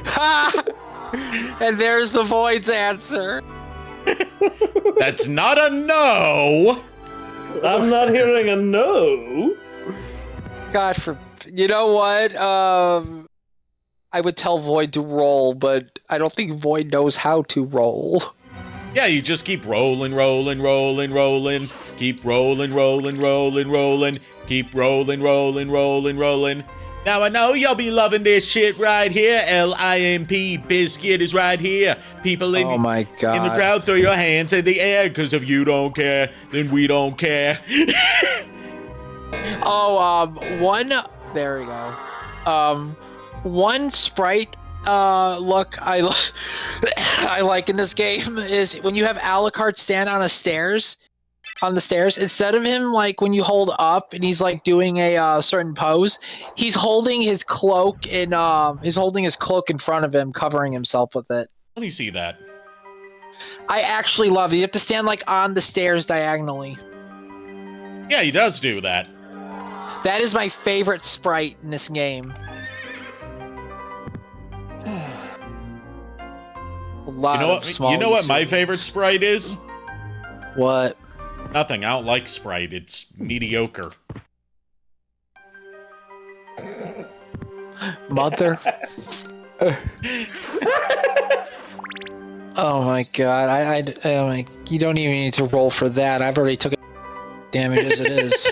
Ha! And there's the Void's answer. That's not a no. I'm not hearing a no. God for you know what? I would tell Void to roll, but I don't think Void knows how to roll. Yeah, you just keep rolling, rolling, rolling, rolling. Keep rolling, rolling, rolling, rolling. Keep rolling, rolling, rolling, rolling. Now I know y'all be loving this shit right here. LIMP Biscuit is right here. People in, my God. in the crowd, throw your hands in the air, because if you don't care, then we don't care. One there we go. One sprite look I like in this game is when you have Alucard stand on the stairs, instead of him like when you hold up and he's like doing a certain pose, he's holding his cloak in front of him, covering himself with it. Let me see that. I actually love it. You have to stand like on the stairs diagonally. Yeah, he does do that. That is my favorite sprite in this game. You know what my favorite sprite is? What? Nothing. I don't like Sprite. It's mediocre. Mother. Oh my God! I you don't even need to roll for that. I've already took damage as it is.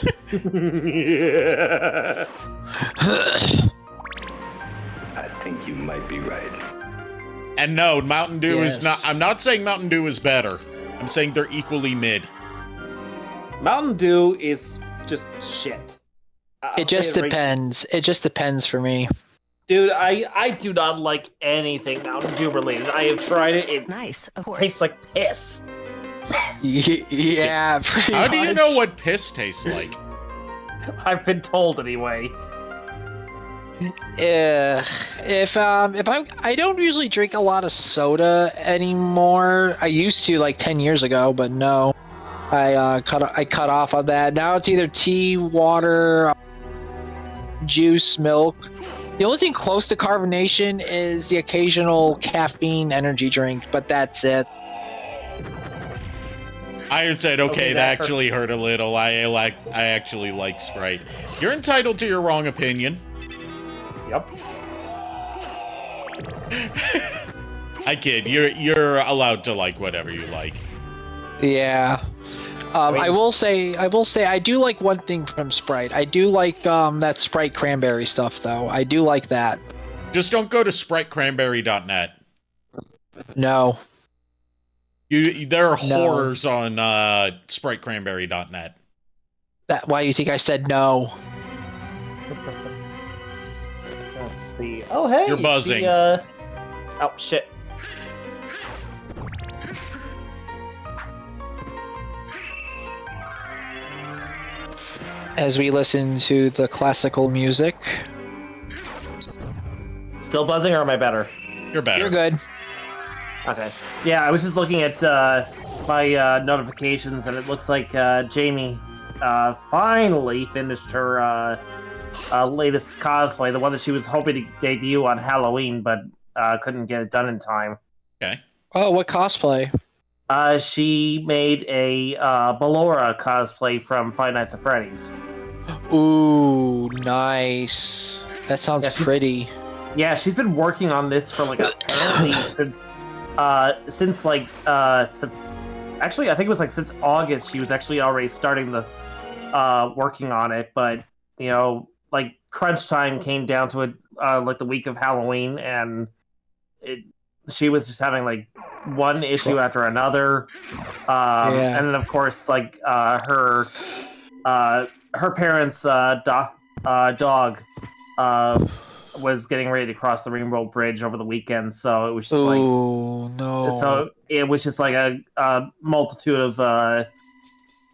I think you might be right. And no, Mountain Dew is Yes. not. I'm not saying Mountain Dew is better. I'm saying they're equally mid. Mountain Dew is just shit. It just depends. It just depends for me. Dude, I do not like anything Mountain Dew related. I have tried it. It Nice, of course. tastes like piss. Yeah. Pretty How do you much. know what piss tastes like? I've been told anyway. If I don't usually drink a lot of soda anymore. I used to like 10 years ago, but no. I cut off on that. Now it's either tea, water, juice, milk. The only thing close to carbonation is the occasional caffeine energy drink, but that's it. I said, okay, that that actually hurt a little. I actually like Sprite. You're entitled to your wrong opinion. Yep. I kid. You're allowed to like whatever you like. Yeah. I will say I do like one thing from Sprite. I do like that Sprite cranberry stuff though. I do like that. Just don't go to spritecranberry.net. No. There are horrors on spritecranberry.net. That why you think I said no? Let's see. Oh, hey. You're buzzing. Oh, shit. As we listen to the classical music. Still buzzing, or am I better? You're better. You're good. Okay. Yeah, I was just looking at my notifications, and it looks like Jamie finally finished her latest cosplay, the one that she was hoping to debut on Halloween, but couldn't get it done in time. Okay. Oh, what cosplay? She made a Ballora cosplay from Five Nights at Freddy's. Ooh, nice. That sounds Yeah, pretty. Yeah, she's been working on this for like apparently since like actually I think it was like since August she was actually already starting the working on it, but you know, like crunch time came down to it like the week of Halloween, and she was just having like one issue after another, and then of course like her parents' dog was getting ready to cross the Rainbow Bridge over the weekend, so it was just like, no. so it was just like a multitude of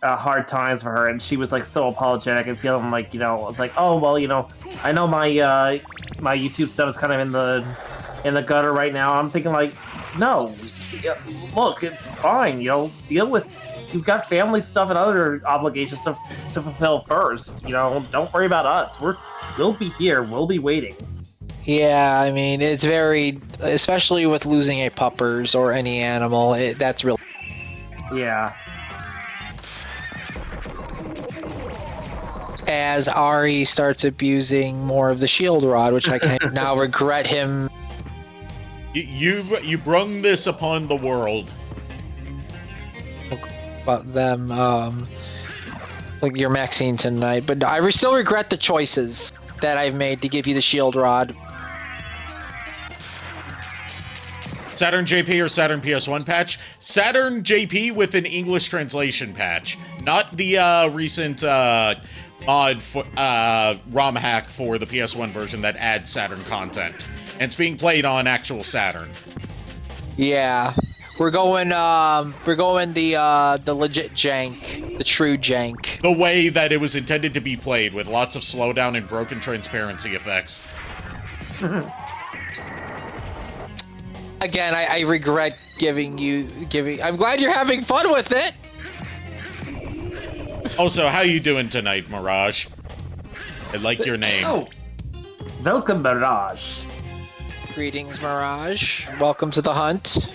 hard times for her, and she was like so apologetic and feeling like, you know, it's like, oh well, you know, I know my my YouTube stuff is kind of in the gutter right now. I'm thinking like, no, look, it's fine, you know, deal with. You've got family stuff and other obligations to fulfill first. You know, don't worry about us. We'll be here. We'll be waiting. Yeah, I mean, it's very, especially with losing a puppers or any animal, that's really. Yeah. As Ari starts abusing more of the shield rod, which I can now regret him. You brung this upon the world. About them, like you're maxing tonight, but I still regret the choices that I've made to give you the shield rod. Saturn JP or Saturn PS1 patch? Saturn JP with an English translation patch, not the recent mod for ROM hack for the PS1 version that adds Saturn content, and it's being played on actual Saturn. Yeah, we're going the legit jank, the true jank. The way that it was intended to be played, with lots of slowdown and broken transparency effects. Again, I regret giving. I'm glad you're having fun with it. Also, how you doing tonight, Mirage? I like your name. Oh, welcome, Mirage. Greetings, Mirage. Welcome to the hunt.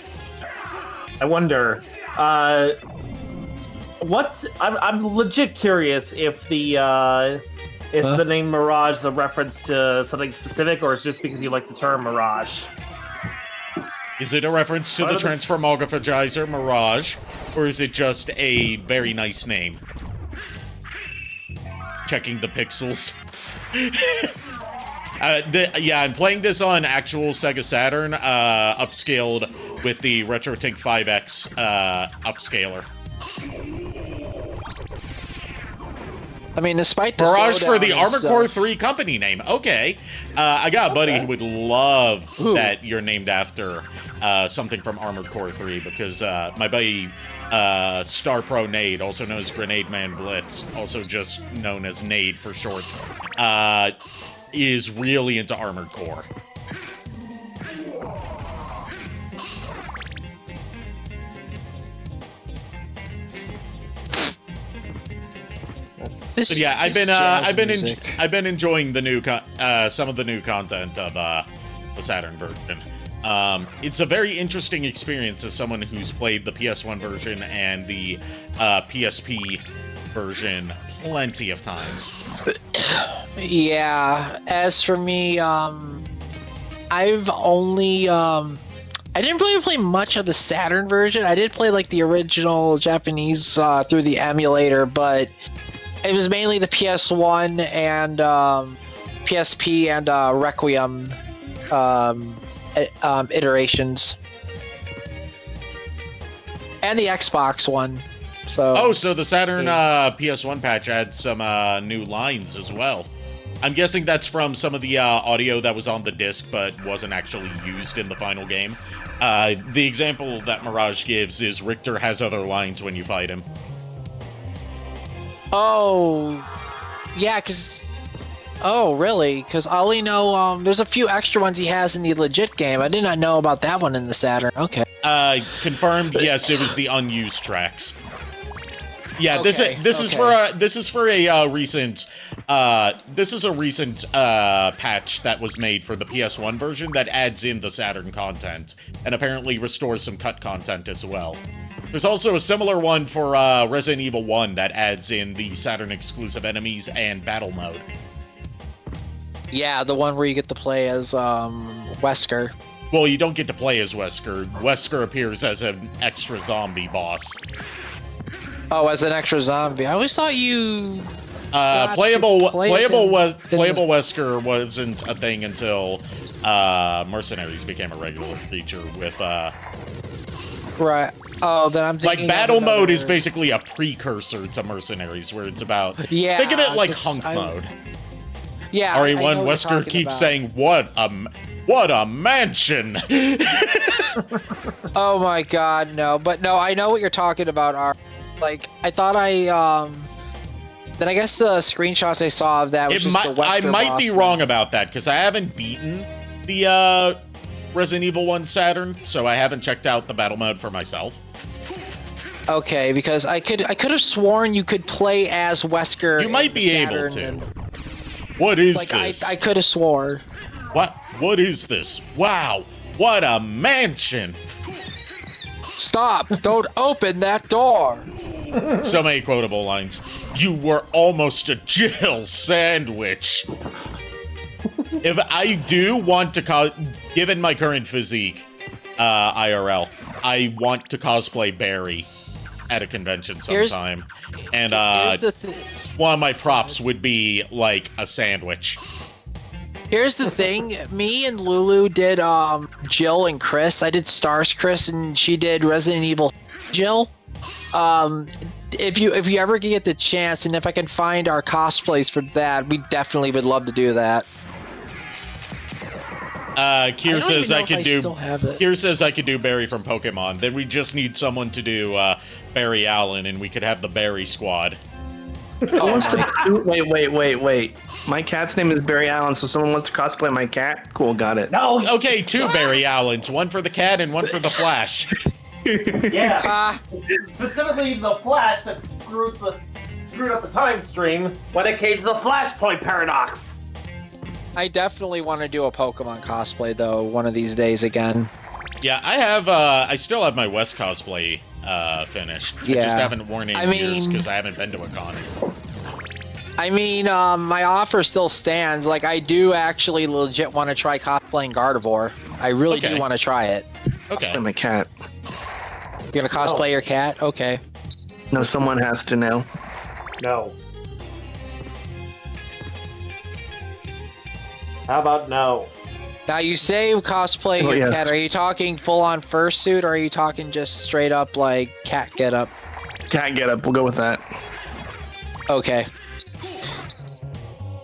I wonder, I'm legit curious if the name Mirage is a reference to something specific, or it's just because you like the term Mirage. Is it a reference to the transformographizer Mirage, or is it just a very nice name? Checking the pixels. Yeah, I'm playing this on actual Sega Saturn, upscaled with the RetroTink 5X upscaler. I mean, despite the Mirage for the slowdown and Armored Core stuff. 3 company name. Okay. I got a buddy who would love that you're named after something from Armored Core 3, because my buddy Star Pro Nade, also known as Grenade Man Blitz, also just known as Nade for short, is really into Armored Core. This, But yeah, I've this been jazz music. I've been enjoying the new some of the new content of the Saturn version. It's a very interesting experience as someone who's played the PS1 version and the PSP version plenty of times. Yeah. As for me, I've only I didn't really play much of the Saturn version. I did play like the original Japanese through the emulator, but it was mainly the PS1 and PSP and Requiem iterations, and the Xbox one. So the Saturn PS1 patch adds some new lines as well. I'm guessing that's from some of the audio that was on the disc but wasn't actually used in the final game. The example that Mirage gives is Richter has other lines when you fight him. Oh, yeah, oh, really? Because I only know, there's a few extra ones he has in the legit game. I did not know about that one in the Saturn. Okay. Confirmed, yes, it was the unused tracks. Yeah, this is for a recent patch that was made for the PS1 version that adds in the Saturn content and apparently restores some cut content as well. There's also a similar one for Resident Evil 1 that adds in the Saturn exclusive enemies and battle mode. Yeah, the one where you get to play as Wesker. Well, you don't get to play as Wesker. Wesker appears as an extra zombie boss. Oh, as an extra zombie. I always thought you playable Wesker wasn't a thing until Mercenaries became a regular feature with Right. Oh, then I'm thinking like battle mode is basically a precursor to Mercenaries, where it's about think of it like hunk mode. Yeah. RE1 Wesker keeps saying, "What a mansion!" Oh my God, no! But no, I know what you're talking about. Like, I thought then I guess the screenshots I saw of that was just the Wesker I might be boss wrong about that, because I haven't beaten the Resident Evil 1 Saturn, so I haven't checked out the battle mode for myself. Okay, because I could have sworn you could play as Wesker. You might be able Saturn to. What is like, this? I could have swore. What? What is this? Wow, what a mansion! Stop! Don't open that door! So many quotable lines. You were almost a Jill sandwich. If I do want to given my current physique, IRL, I want to cosplay Barry at a convention sometime. And one of my props would be like a sandwich. Here's the thing. Me and Lulu did Jill and Chris. I did Stars Chris, and she did Resident Evil Jill. If you ever get the chance, and if I can find our cosplays for that, we definitely would love to do that. Kier says I could do. Kier says I could do Barry from Pokemon. Then we just need someone to do Barry Allen, and we could have the Barry Squad. Wait. My cat's name is Barry Allen, so someone wants to cosplay my cat? Cool, got it. No. Okay, 2 Barry Allens. One for the cat and one for the Flash. Yeah. Specifically the Flash that screwed up the time stream when it came to the Flashpoint paradox. I definitely want to do a Pokemon cosplay, though, one of these days again. Yeah, I still have my West cosplay finished. Yeah. I just haven't worn it in years because I haven't been to a con. I mean, my offer still stands. Like, I do actually legit want to try cosplaying Gardevoir. I really do want to try it. Okay. Cosplay my cat. You're gonna cosplay your cat? Okay. No, someone has to know. No. How about no? Now, you say cosplay your yes. cat. Are you talking full-on fursuit, or are you talking just straight up, like, cat getup? Cat get up. We'll go with that. Okay.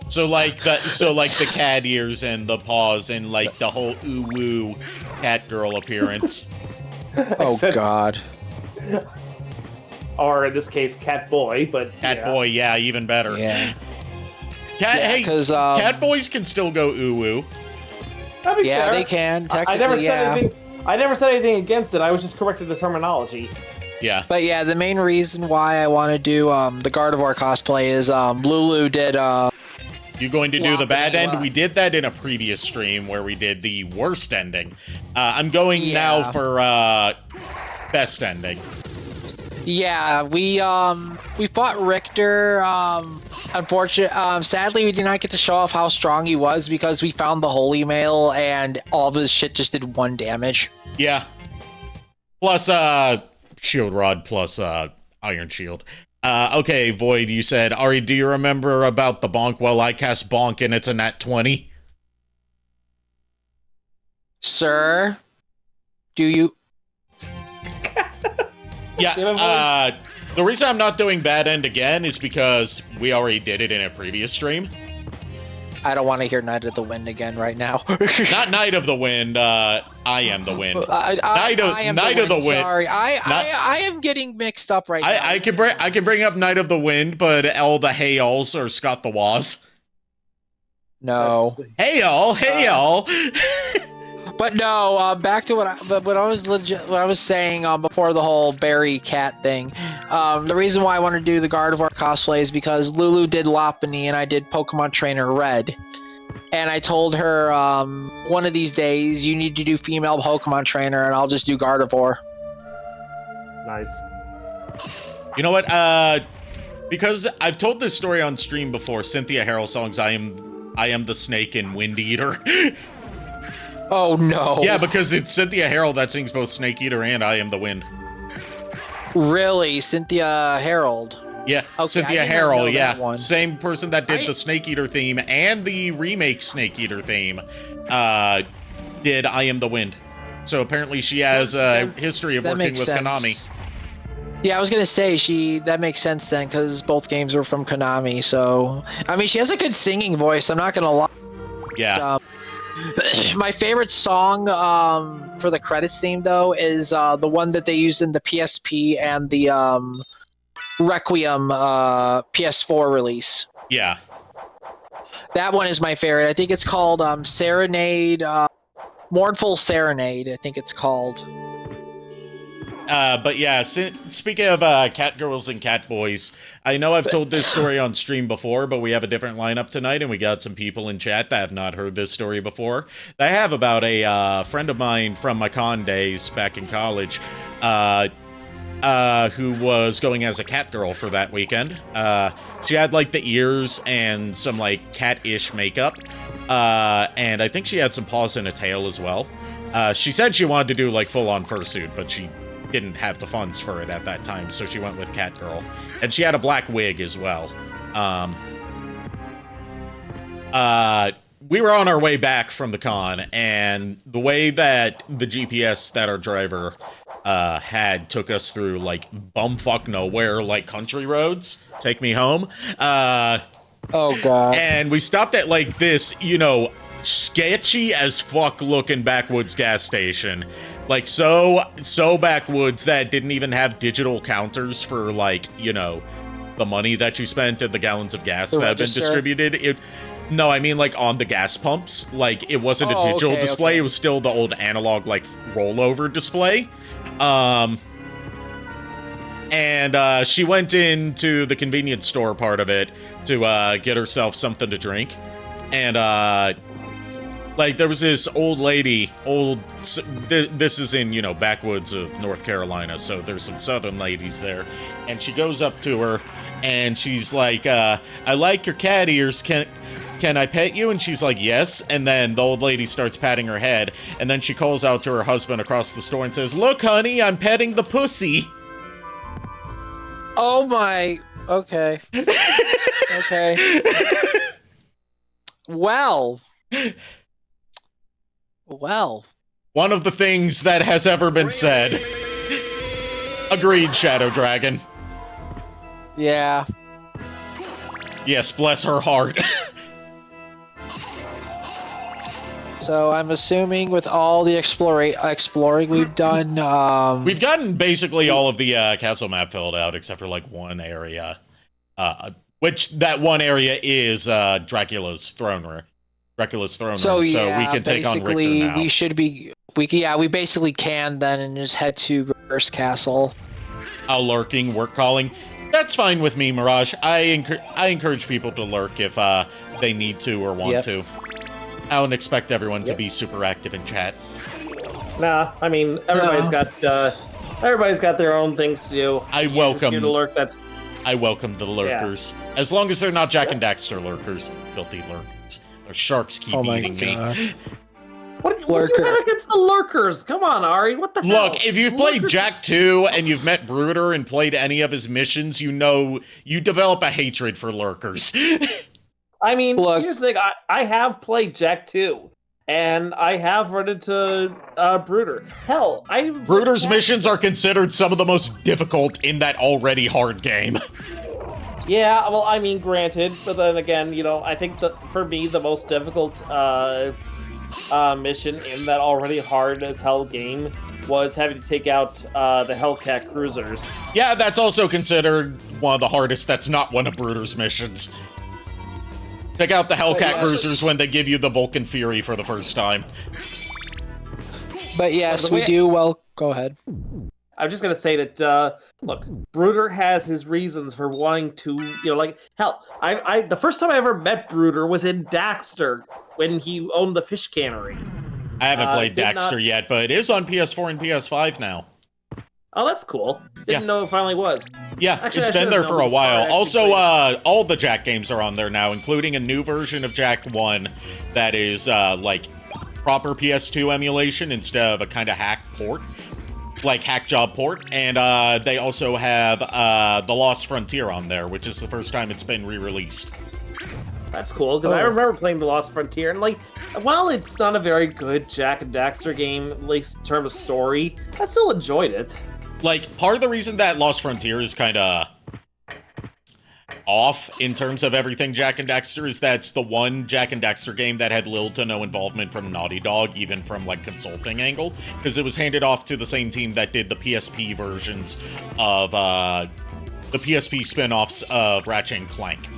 So like the cat ears and the paws and like the whole ooh-woo cat girl appearance. Oh, God. Or in this case, cat boy, but Cat boy, yeah, even better. Yeah. Hey, 'cause, cat boys can still go ooh-woo. That'd be Yeah, fair. they can. Technically, I never said yeah. anything. I never said anything against it. I was just correcting the terminology. Yeah. But yeah, the main reason why I want to do the Gardevoir cosplay is Lulu did You going to do the bad Flopping end? We did that in a previous stream where we did the worst ending. I'm going now for best ending. Yeah, we fought Richter. Sadly, we did not get to show off how strong he was because we found the Holy Mail and all of his shit just did 1 damage. Yeah. Plus shield rod plus iron shield. Okay, Void, you said, Ari, do you remember about the bonk? Well, I cast bonk and it's a nat 20. Sir, do you? Yeah, the reason I'm not doing bad end again is because we already did it in a previous stream. I don't want to hear Night of the Wind again right now. Not Night of the Wind, I am the wind. Night of the Wind. Sorry, I am getting mixed up right now. I can bring up Night of the Wind, but all the hey alls are Scott the Waz. No. Hey y'all. But no, back to what I was saying before the whole Barry cat thing. The reason why I want to do the Gardevoir cosplay is because Lulu did Lopunny and I did Pokemon Trainer Red. And I told her one of these days you need to do female Pokemon Trainer and I'll just do Gardevoir. Nice. You know what? Because I've told this story on stream before, Cynthia Harrell songs I am the snake in Wind Eater. Oh no. Yeah, because it's Cynthia Harrell that sings both Snake Eater and I Am the Wind. Really? Cynthia Harold? Yeah, Okay, Cynthia I did not Harrell, know yeah. that one. Same person that did the Snake Eater theme and the remake Snake Eater theme did I Am the Wind. So apparently she has a history of working with Konami. Yeah, I was gonna say that makes sense then because both games were from Konami. So I mean, she has a good singing voice. I'm not gonna lie. Yeah. My favorite song for the credits theme though is the one that they used in the PSP and the Requiem PS4 release. Yeah. That one is my favorite. I think it's called Serenade, Mournful Serenade. I think it's called. But yeah, speaking of cat girls and cat boys, I know I've told this story on stream before, but we have a different lineup tonight, and we got some people in chat that have not heard this story before. I have about a friend of mine from my con days back in college, who was going as a cat girl for that weekend. She had like the ears and some like cat-ish makeup, and I think she had some paws and a tail as well. She said she wanted to do like full-on fursuit, but she didn't have the funds for it at that time, so she went with cat girl. And she had a black wig as well. We were on our way back from the con, and the way that the GPS that our driver had took us through like bumfuck nowhere, like country roads, take me home. Oh god. And we stopped at like this, you know, sketchy as fuck looking backwoods gas station. Like so backwoods that didn't even have digital counters for like, you know, the money that you spent and the gallons of gas that have been distributed. No, I mean like on the gas pumps. Like it wasn't a digital display. Okay. It was still the old analog like rollover display. And she went into the convenience store part of it to get herself something to drink. And like there was this old lady, this is in, you know, backwoods of North Carolina, so there's some southern ladies there. And she goes up to her and she's like, I like your cat ears, can I pet you? And she's like, yes. And then the old lady starts patting her head, and then she calls out to her husband across the store and says, look, honey, I'm petting the pussy. Oh my, okay. Okay. Well. One of the things that has ever been said. Agreed, Shadow Dragon. Yeah. Yes, bless her heart. So I'm assuming with all the exploring we've done, we've gotten basically all of the castle map filled out except for like one area, which that one area is Dracula's throne room. So we can take on Richter now. We should be. We basically can then and just head to Reverse Castle. Lurking, work calling. That's fine with me, Mirage. I encourage people to lurk if they need to or want to. I don't expect everyone to be super active in chat. Nah, I mean everybody's got their own things to do. I welcome you to lurk. I welcome the lurkers, as long as they're not Jack and Daxter lurkers, filthy lurkers. Their sharks keep eating me. What do you have against the lurkers? Come on, Ari. What the hell? Look, if you've played Jack 2 and you've met Bruder and played any of his missions, you know you develop a hatred for lurkers. I mean, here's the thing. I have played Jack 2, and I have run into Bruder. Hell, Bruder's missions are considered some of the most difficult in that already hard game. Yeah, well, I mean, granted, but then again, you know, I think for me, the most difficult mission in that already hard as hell game was having to take out the Hellcat cruisers. Yeah, that's also considered one of the hardest. That's not one of Bruder's missions. Take out the Hellcat cruisers when they give you the Vulcan Fury for the first time. But yes, we do. Well, go ahead. I'm just gonna say that, look, Bruder has his reasons for wanting to, you know, like, hell, the first time I ever met Bruder was in Daxter, when he owned the fish cannery. I haven't played Daxter yet, but it is on PS4 and PS5 now. Oh, that's cool. Didn't know it finally was. Yeah, actually, it's been there for a while. Also, all the Jack games are on there now, including a new version of Jack 1 that is, like, proper PS2 emulation instead of a kind of hack port. Like hack job port, and they also have The Lost Frontier on there, which is the first time it's been re-released. That's cool, because I remember playing The Lost Frontier, and like, while it's not a very good Jack and Daxter game, at least in terms of story, I still enjoyed it. Like, part of the reason that Lost Frontier is kind of off in terms of everything Jack and Daxter is that's the one Jack and Daxter game that had little to no involvement from Naughty Dog, even from like consulting angle, because it was handed off to the same team that did the PSP versions of the PSP spin-offs of Ratchet and Clank.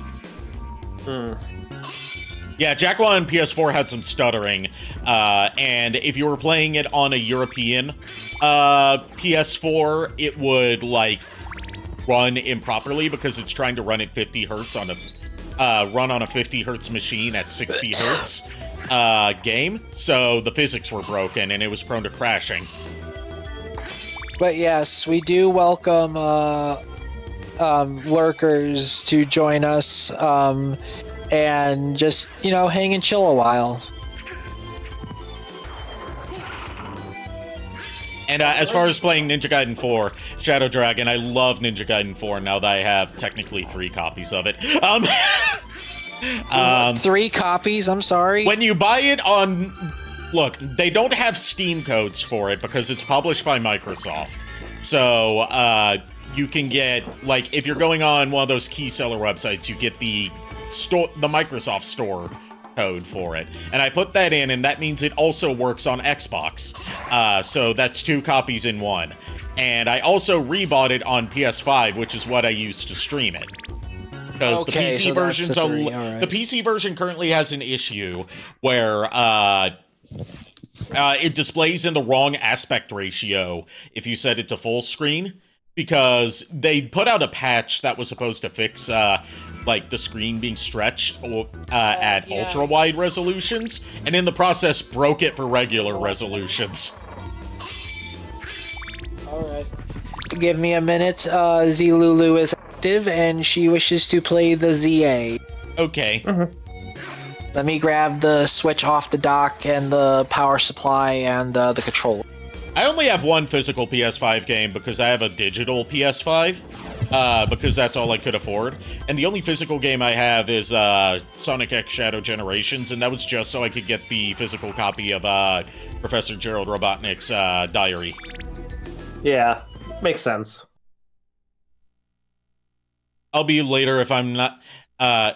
Yeah, Jack 1 on PS4 had some stuttering, and if you were playing it on a European PS4, it would, like, run improperly because it's trying to run at 50 hertz on a run on a 50 hertz machine at 60 hertz game. So the physics were broken and it was prone to crashing. But yes, we do welcome lurkers to join us and just, hang and chill a while. And as far as playing Ninja Gaiden 4, Shadow Dragon, I love Ninja Gaiden 4 now that I have technically 3 copies of it. 3 copies, I'm sorry. When you buy it on... Look, they don't have Steam codes for it because it's published by Microsoft. So, you can get, like, if you're going on one of those key seller websites, you get the Microsoft Store code for it. And I put that in, and that means it also works on Xbox. So that's 2 copies in one. And I also rebought it on PS5, which is what I used to stream it. Because the PC version's the PC version currently has an issue where it displays in the wrong aspect ratio if you set it to full screen, because they put out a patch that was supposed to fix like the screen being stretched at ultra wide resolutions, and in the process broke it for regular resolutions. All right, give me a minute. Zlulu is active and she wishes to play the ZA. Okay. Let me grab the switch off the dock and the power supply and the controller. I only have one physical PS5 game because I have a digital PS5, because that's all I could afford. And the only physical game I have is Sonic X Shadow Generations, and that was just so I could get the physical copy of Professor Gerald Robotnik's diary. Yeah, makes sense. I'll be later if I'm not have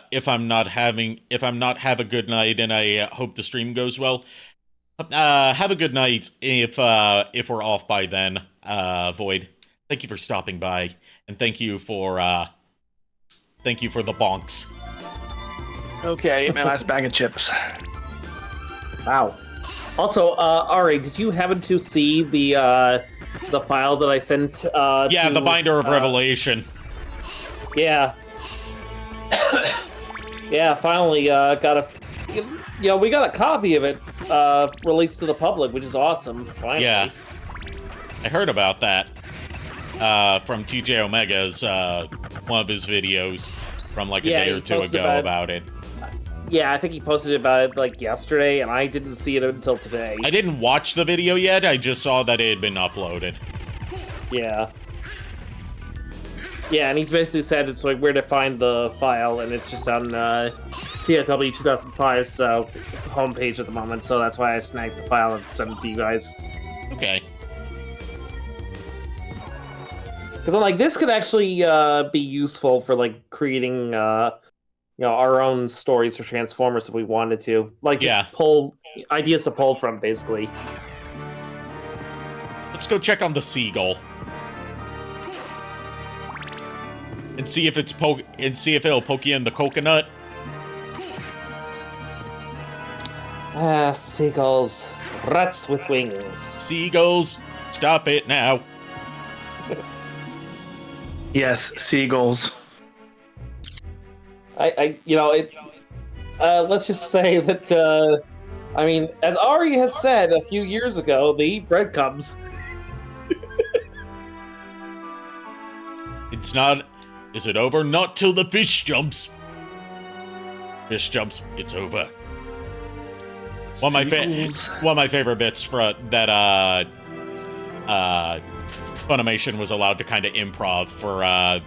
a good night, and I hope the stream goes well. Have a good night if we're off by then, Void. Thank you for stopping by, and thank you for the bonks. Okay, my last bag of chips. Wow. Also, Ari, did you happen to see the file that I sent? Yeah, the Binder of Revelation. Yeah. Yeah, finally got a... we got a copy of it released to the public, which is awesome, finally. Yeah. I heard about that from TJ Omega's, one of his videos from like a day or two ago about it. Yeah, I think he posted about it like yesterday, and I didn't see it until today. I didn't watch the video yet, I just saw that it had been uploaded. Yeah. Yeah, and he's basically said it's like where to find the file, and it's just on TFW 2005's homepage at the moment, so that's why I snagged the file and sent it to you guys. Okay. Because I'm like, this could actually be useful for like creating, our own stories for Transformers if we wanted to. Like, just pull ideas to pull from, basically. Let's go check on the seagull. And see if it'll poke you in the coconut. Seagulls. Rats with wings. Seagulls, stop it now. Yes, seagulls. Let's just say that, as Ari has said a few years ago, they eat breadcrumbs. It's not... Is it over? Not till the fish jumps. Fish jumps, it's over. One of my favorite bits for that Funimation was allowed to kind of improv for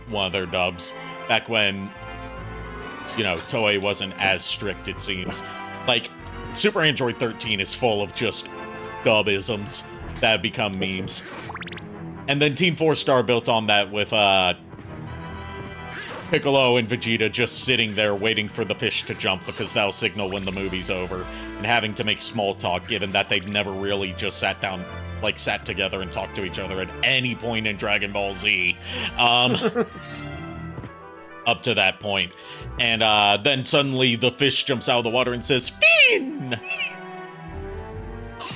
one of their dubs back when Toei wasn't as strict, it seems. Like, Super Android 13 is full of just dub-isms that have become memes. And then Team 4 Star built on that with Piccolo and Vegeta just sitting there waiting for the fish to jump because that'll signal when the movie's over, and having to make small talk given that they've never really just sat together and talked to each other at any point in Dragon Ball Z. up to that point. And then suddenly the fish jumps out of the water and says, Finn!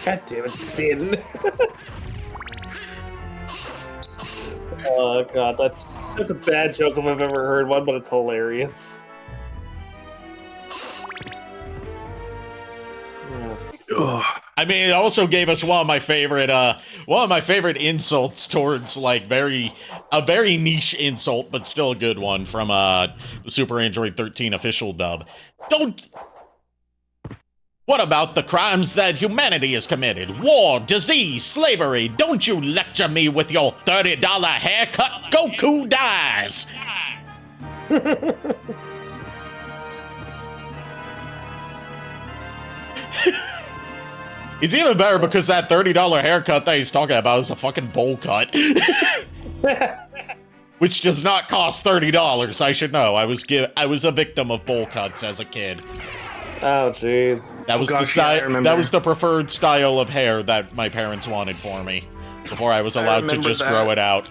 God damn it, Finn. Oh god, that's a bad joke if I've ever heard one, but it's hilarious. Yes. I mean, it also gave us one of my favorite insults towards like a very niche insult, but still a good one from the Super Android 13 official dub. What about the crimes that humanity has committed? War, disease, slavery. Don't you lecture me with your $30 haircut. Goku dies. It's even better because that $30 haircut that he's talking about is a fucking bowl cut. Which does not cost $30, I should know. I was a victim of bowl cuts as a kid. Oh jeez. That was the style. That was the preferred style of hair that my parents wanted for me before I was allowed to just grow it out.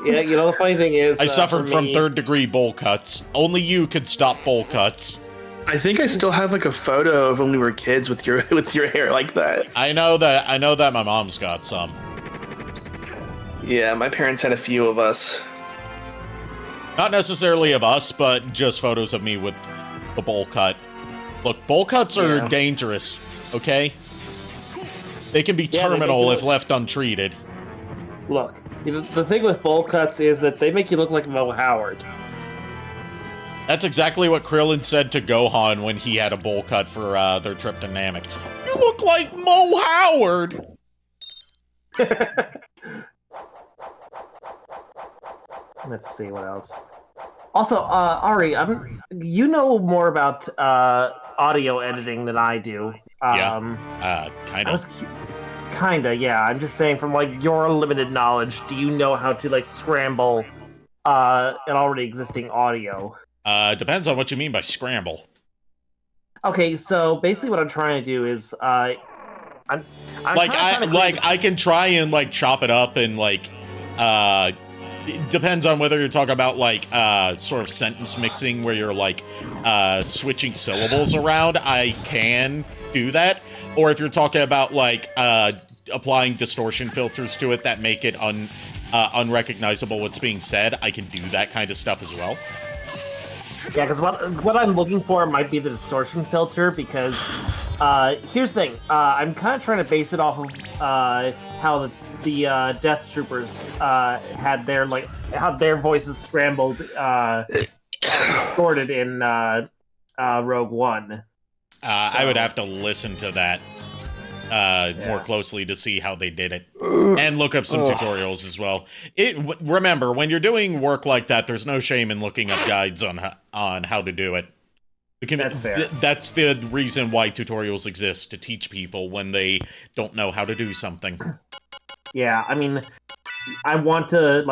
Yeah, you know the funny thing is, I suffered from third-degree bowl cuts. Only you could stop bowl cuts. I think I still have like a photo of when we were kids with your hair like that. I know that my mom's got some. Yeah, my parents had a few of us. Not necessarily of us, but just photos of me with the bowl cut. Look, bowl cuts are dangerous, okay? They can be terminal if left untreated. Look, the thing with bowl cuts is that they make you look like Mo Howard. That's exactly what Krillin said to Gohan when he had a bowl cut for their trip to Namek. You look like Mo Howard! Let's see what else. Also, Ari, you know more about audio editing than I do. Kinda. Kinda, yeah. I'm just saying, from like your limited knowledge, do you know how to like scramble an already existing audio? Depends on what you mean by scramble. Okay, so basically, what I'm trying to do is, I can try and like chop it up and like, it depends on whether you're talking about like sort of sentence mixing where you're like switching syllables around. I can do that, or if you're talking about like applying distortion filters to it that make it unrecognizable what's being said, I can do that kind of stuff as well. Yeah, because what I'm looking for might be the distortion filter, because here's the thing. I'm kind of trying to base it off of how the Death Troopers had their how their voices scrambled and distorted in Rogue One. I would have to listen to that more closely to see how they did it, and look up some tutorials as well. Remember, when you're doing work like that, there's no shame in looking up guides on how to do it. That's fair. That's the reason why tutorials exist, to teach people when they don't know how to do something. Yeah, I mean, I want to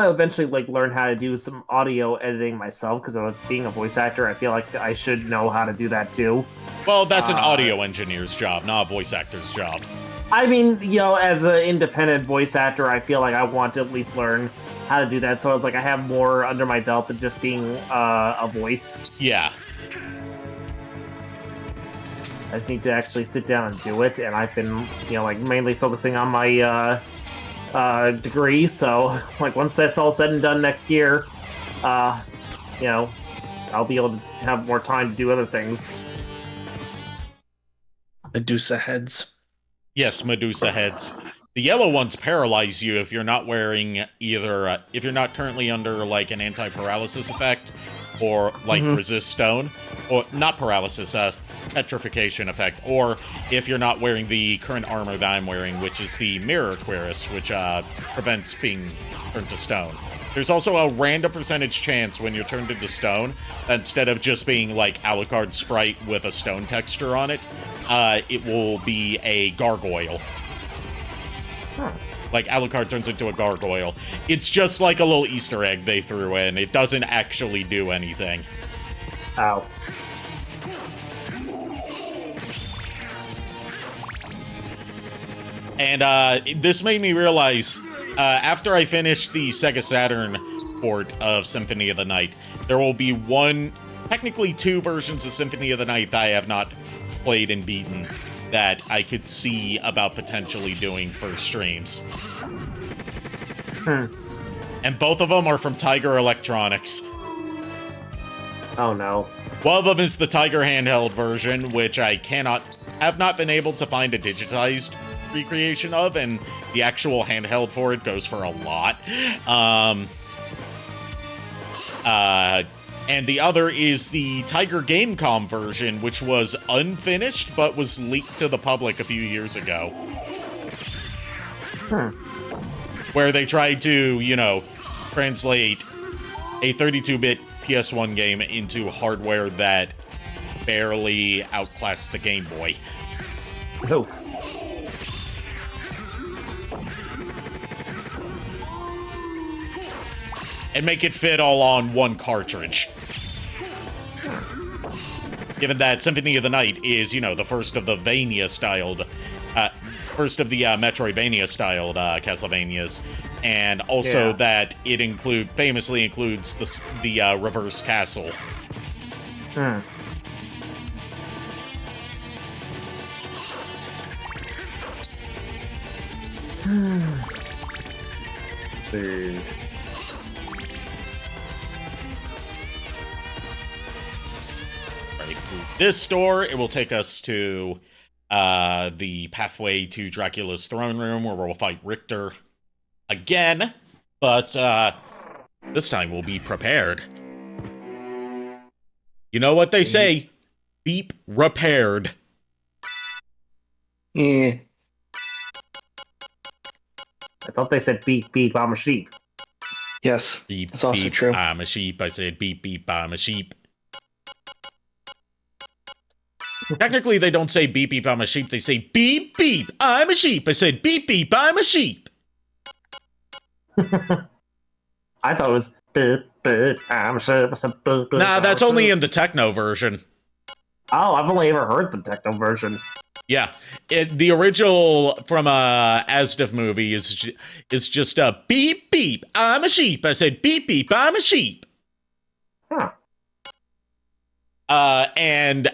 eventually learn how to do some audio editing myself, because being a voice actor, I feel like I should know how to do that too. Well, that's an audio engineer's job, not a voice actor's job. I mean, as an independent voice actor, I feel like I want to at least learn how to do that, so it's like I have more under my belt than just being a voice. Yeah. I just need to actually sit down and do it, and I've been, mainly focusing on my degree, so once that's all said and done next year, I'll be able to have more time to do other things. Medusa heads. Yes, Medusa heads. The yellow ones paralyze you if you're not wearing either, if you're not currently under an anti-paralysis effect, or resist stone, or not paralysis, petrification effect, or if you're not wearing the current armor that I'm wearing, which is the mirror cuirass, which prevents being turned to stone. There's also a random percentage chance when you're turned into stone, that instead of just being Alucard's sprite with a stone texture on it, it will be a gargoyle. Huh. Alucard turns into a gargoyle. It's just like a little Easter egg they threw in. It doesn't actually do anything. Ow. And this made me realize, after I finished the Sega Saturn port of Symphony of the Night. There will be technically two versions of Symphony of the Night that I have not played and beaten that I could see about potentially doing for streams. And both of them are from Tiger Electronics. Oh no. One of them is the Tiger handheld version, which I have not been able to find a digitized recreation of, and the actual handheld for it goes for a lot. And the other is the Tiger Gamecom version, which was unfinished, but was leaked to the public a few years ago. Where they tried to, translate a 32-bit PS1 game into hardware that barely outclassed the Game Boy. Oh. And make it fit all on one cartridge. Given that Symphony of the Night is, the first of the Metroidvania-styled Castlevanias, and also that it famously includes the reverse castle. See. Right, through this door, it will take us to the pathway to Dracula's throne room, where we'll fight Richter again, but this time we'll be prepared. You know what they say? Beep repaired. Yeah. I thought they said beep beep, I'm a sheep. Yes. Beep, that's also beep, true. I'm a sheep. I said beep beep, I'm a sheep. Technically, they don't say beep beep, I'm a sheep. They say beep beep, I'm a sheep. I said beep beep, I'm a sheep. I thought it was beep beep, I'm a sheep. I said beep beep. Nah, that's only in the techno version. Oh, I've only ever heard the techno version. Yeah, the original from Asdif movie is just a beep beep, I'm a sheep. I said beep beep, I'm a sheep. Huh. And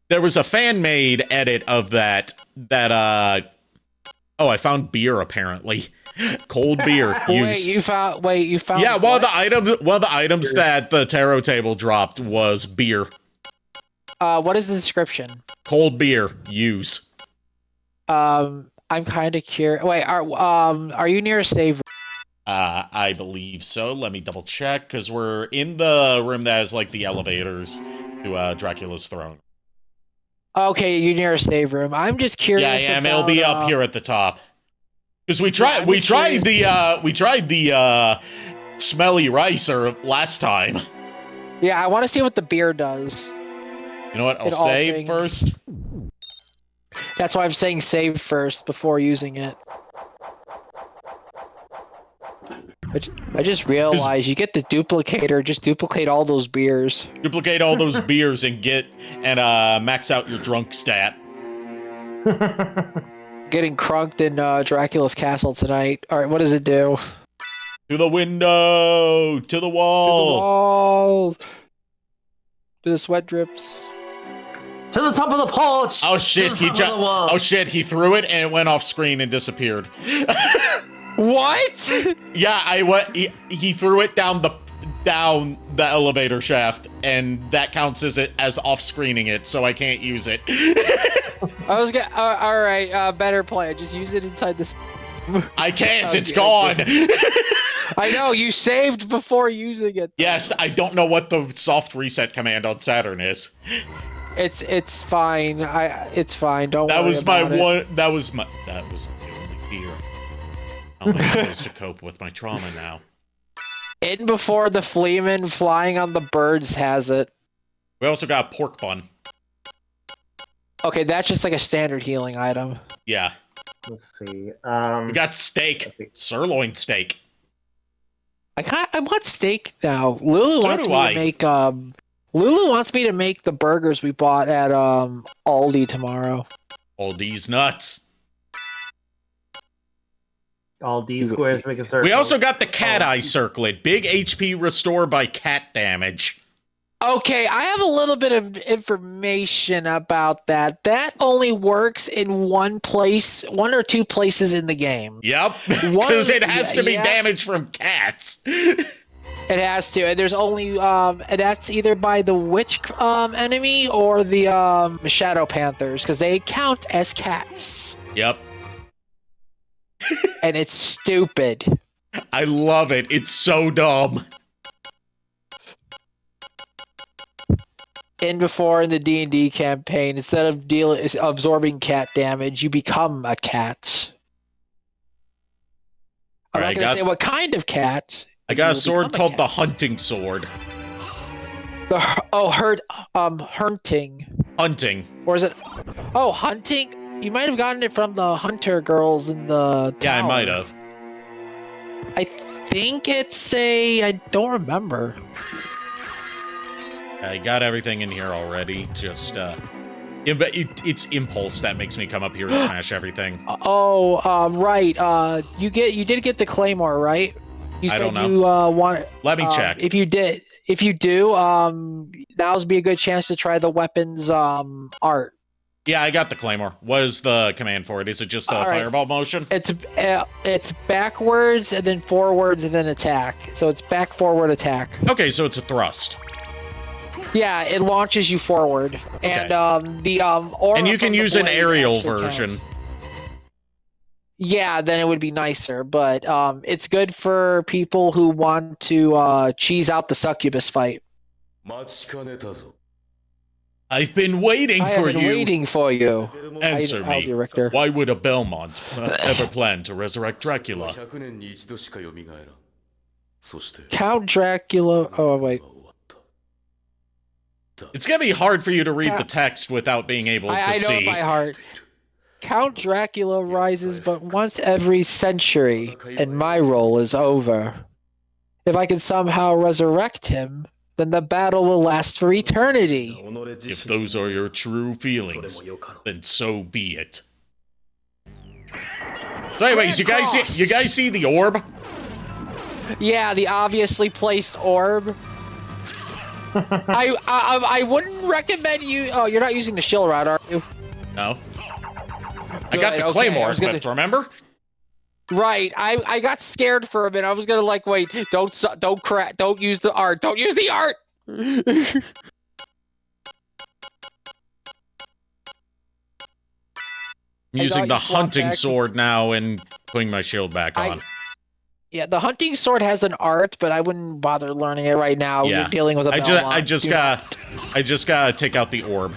there was a fan-made edit of that I found beer apparently. Cold beer. Wait, you found Yeah, one of the items that the tarot table dropped was beer. What is the description? Cold beer. Use. I'm kind of curious. Wait, are you near a save? I believe so. Let me double check, because we're in the room that has like the elevators to Dracula's throne. Okay, you're near a save room. I'm just curious. Yeah, I am. It'll be up here at the top. Because we tried the smelly rice last time. Yeah, I want to see what the beer does. You know what? I'll save first. That's why I'm saying save first before using it. I just realized you get the duplicator. Just duplicate all those beers. Duplicate all those beers and max out your drunk stat. Getting crunked in Dracula's castle tonight. All right, what does it do? To the window. To the wall. To the sweat drips. To the top of the porch. Oh shit! He threw it and it went off screen and disappeared. What? Yeah, he threw it down the elevator shaft, and that counts as off screening it, so I can't use it. All right, better plan. Just use it inside the. I can't. It's gone. I know you saved before using it. Yes, I don't know what the soft reset command on Saturn is. It's fine. It's fine. Don't worry about it. That was my only fear. How am I supposed to cope with my trauma now? In before the Fleeman flying on the birds has it. We also got pork bun. Okay, that's just like a standard healing item. Yeah. Let's see. We got steak. Sirloin steak. I want steak now. Lulu wants me to make the burgers we bought at Aldi tomorrow. Aldi's nuts. All D squares make a circle. We also got the cat eye circlet. Big HP restore by cat damage. Okay, I have a little bit of information about that. That only works in one or two places in the game. Yep, because it has to be damage from cats. It has to, and there's only and that's either by the witch enemy or the shadow panthers, because they count as cats. Yep. And it's stupid. I love it. It's so dumb. Before in the D&D campaign, instead of absorbing cat damage, you become a cat. I'm not going to say what kind of cat. I got a sword called the Hunting Sword. Hunting. Hunting. Or is it? Oh, hunting. You might have gotten it from the hunter girls in the tower. Yeah, I might have. I think it's I don't remember. I got everything in here already. Just, it's impulse that makes me come up here and smash everything. Right. You did get the claymore, right? You I said don't know. you want. Let me check. If you do, that would be a good chance to try the weapons art. Yeah, I got the claymore. What is the command for it? Is it just a fireball motion? It's backwards and then forwards and then attack. So it's back forward attack. Okay, so it's a thrust. Yeah, it launches you forward, and aura and you can from the use an blade aerial actually version. counts. Yeah, then it would be nicer, but it's good for people who want to cheese out the succubus fight. I've been waiting for you. Waiting for you. Answer How'd me. you, Richter? Why would a Belmont ever plan to resurrect Dracula? Count Dracula. Oh wait. It's gonna be hard for you to read the text without being able to I know see. it by heart. Count Dracula rises but once every century, and my role is over. If I can somehow resurrect him, then the battle will last for eternity. If those are your true feelings, then so be it. So anyways, you guys see the orb? Yeah, the obviously placed orb. I wouldn't recommend you. Oh, you're not using the shield rod, are you? No. I got the claymore equipped, remember? Right. I got scared for a minute. I was gonna wait. Don't use the art. Don't use the art. I'm using the hunting sword now and putting my shield back on. Yeah, the hunting sword has an art, but I wouldn't bother learning it right now. Yeah. You're dealing with a Belmont. I just gotta take out the orb.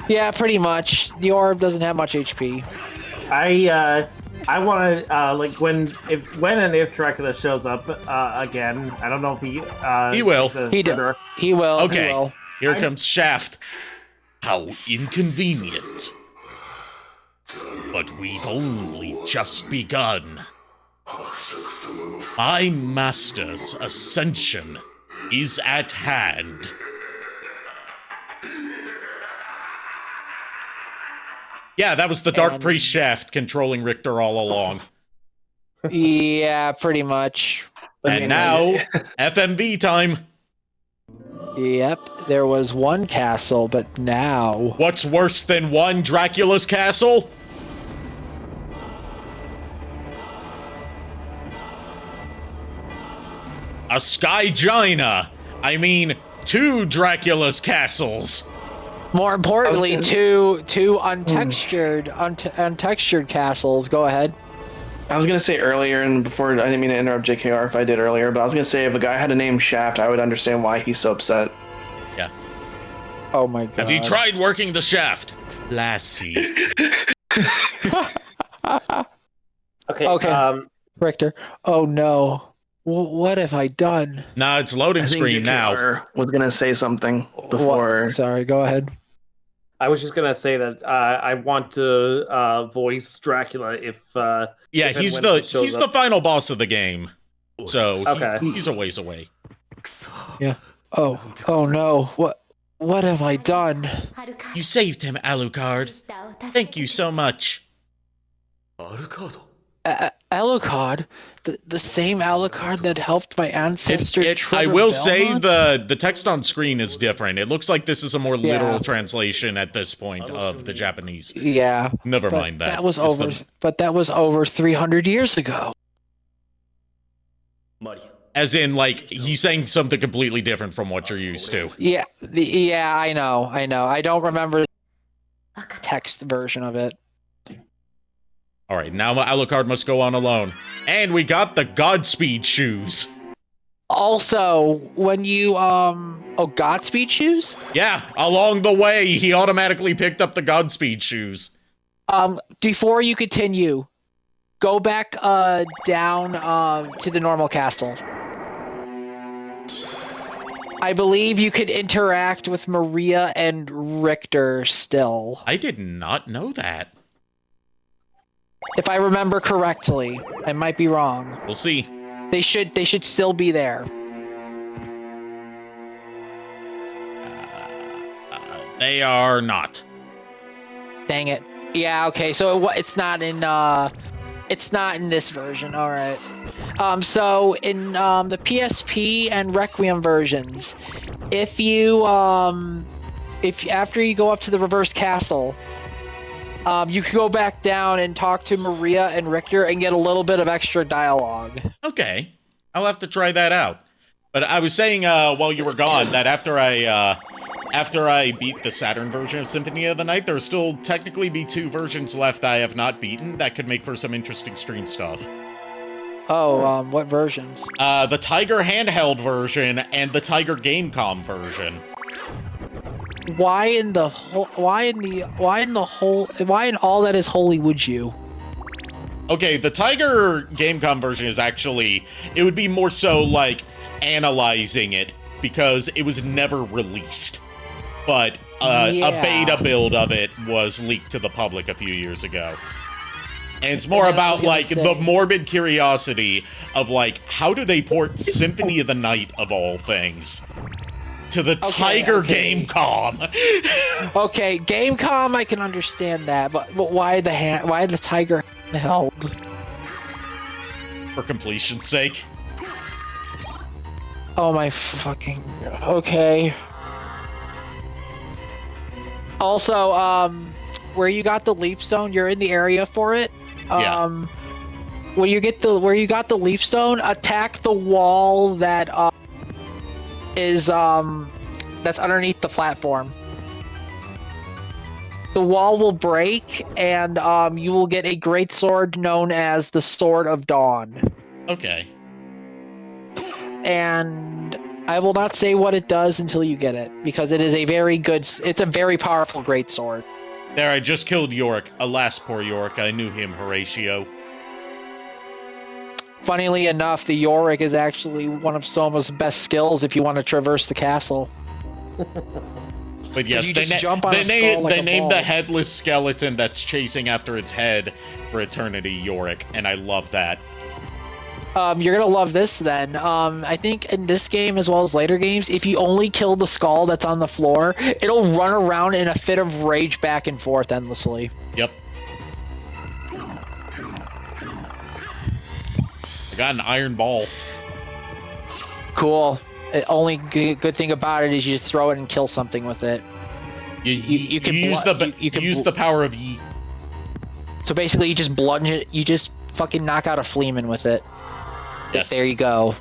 Yeah, pretty much. The orb doesn't have much HP. I want to when and if Dracula shows up again. I don't know if he will. He will. Okay. He will. Here comes Shaft. How inconvenient. But we've only just begun. My master's ascension is at hand. Yeah, that was the Dark Priest Shaft controlling Richter all along. Yeah, pretty much. And now, FMV time. Yep, there was one castle, but now... What's worse than one Dracula's castle? A Skygina. I mean, two Dracula's castles. More importantly, two untextured castles. Go ahead. I was gonna say earlier, and before, I didn't mean to interrupt JKR if I did earlier, but I was gonna say if a guy had a name Shaft, I would understand why he's so upset. Yeah. Oh my god. Have you tried working the shaft? Lassie. Okay. Richter. Oh no. What have I done? Nah, it's loading screen now. Was gonna say something before. What? Sorry, go ahead. I was just gonna say that I want to voice Dracula if he's the final boss of the game, so he's a ways away. Yeah. Oh no. What have I done? You saved him, Alucard. Thank you so much. Alucard, the same Alucard that helped my ancestor. I Trevor will say Belmont? the text on screen is different. It looks like this is a more Yeah. literal translation at this point of the Japanese. Yeah. Never but mind that. That was It's over. But that was over 300 years ago. As in, like, he's saying something completely different from what you're used to. Yeah. Yeah, I know. I don't remember the text version of it. All right, now Alucard must go on alone. And we got the Godspeed shoes. Also, when you Godspeed shoes? Yeah, along the way, he automatically picked up the Godspeed shoes. Before you continue, go back down to the normal castle. I believe you could interact with Maria and Richter still. I did not know that. If I remember correctly. I might be wrong. We'll see. They should still be there. They are not. Dang it. Yeah, okay. So it's not in this version. All right. So in the PSP and Requiem versions, if after you go up to the reverse castle, you can go back down and talk to Maria and Richter and get a little bit of extra dialogue. Okay, I'll have to try that out. But I was saying while you were gone that after I beat the Saturn version of Symphony of the Night, there'll still technically be 2 versions left I have not beaten that could make for some interesting stream stuff. Oh, what versions? The Tiger handheld version and the Tiger Gamecom version. Why in all that is holy would you? Okay, the Tiger Gamecom version is actually, it would be more so like analyzing it because it was never released. But a beta build of it was leaked to the public a few years ago. And it's more about, like, the morbid curiosity of, like, how do they port Symphony of the Night, of all things, to the Tiger Gamecom? Okay, Gamecom, I can understand that, but why the Tiger held? For completion's sake. Oh my fucking... Okay. Also, where you got the leaf stone, you're in the area for it. Yeah. Where you got the leaf stone, attack the wall that is that's underneath the platform. The wall will break, and you will get a great sword known as the Sword of Dawn. Okay. And I will not say what it does until you get it, because it's a very powerful great sword. There, I just killed Yorick. Alas, poor Yorick. I knew him, Horatio. Funnily enough, the Yorick is actually one of Soma's best skills if you want to traverse the castle. But yes, You just jump on a skull like they a named ball. the headless skeleton that's chasing after its head for eternity Yorick, and I love that. You're gonna love this then. I think in this game as well as later games, if you only kill the skull that's on the floor, it'll run around in a fit of rage back and forth endlessly. Yep. I got an iron ball. Cool. The only good thing about it is you just throw it and kill something with it. You can use the power of yeet. So basically, you just bludgeon it. You just fucking knock out a Fleeman with it. Yes. There you go.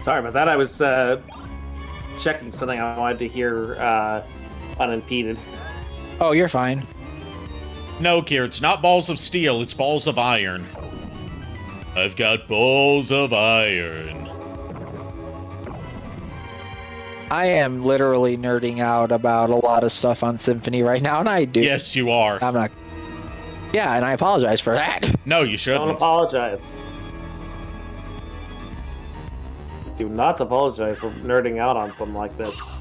Sorry about that. I was checking something I wanted to hear unimpeded. Oh, you're fine. No, Kier, it's not balls of steel, it's balls of iron. I've got balls of iron. I am literally nerding out about a lot of stuff on Symphony right now, and I do. Yes, you are. I'm not. Yeah, and I apologize for that. No, you shouldn't. Don't apologize. Do not apologize for nerding out on something like this.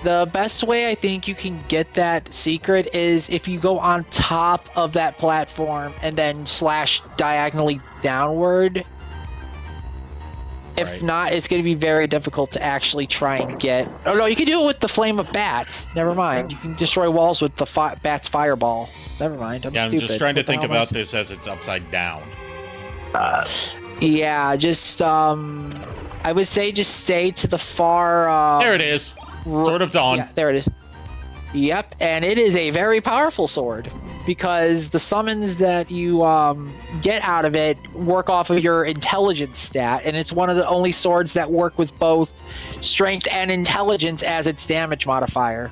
The best way I think you can get that secret is if you go on top of that platform and then slash diagonally downward. If Right. not, it's going to be very difficult to actually try and get. Oh no, you can do it with the flame of bats. Never mind. You can destroy walls with the bat's fireball. Never mind. I'm Yeah, I'm stupid. just trying to What the think hell am I about this as it's upside down. Yeah, just I would say just stay to the far. There it is. Sword of Dawn. Yeah, there it is. Yep, and it is a very powerful sword because the summons that you get out of it work off of your intelligence stat, and it's one of the only swords that work with both strength and intelligence as its damage modifier.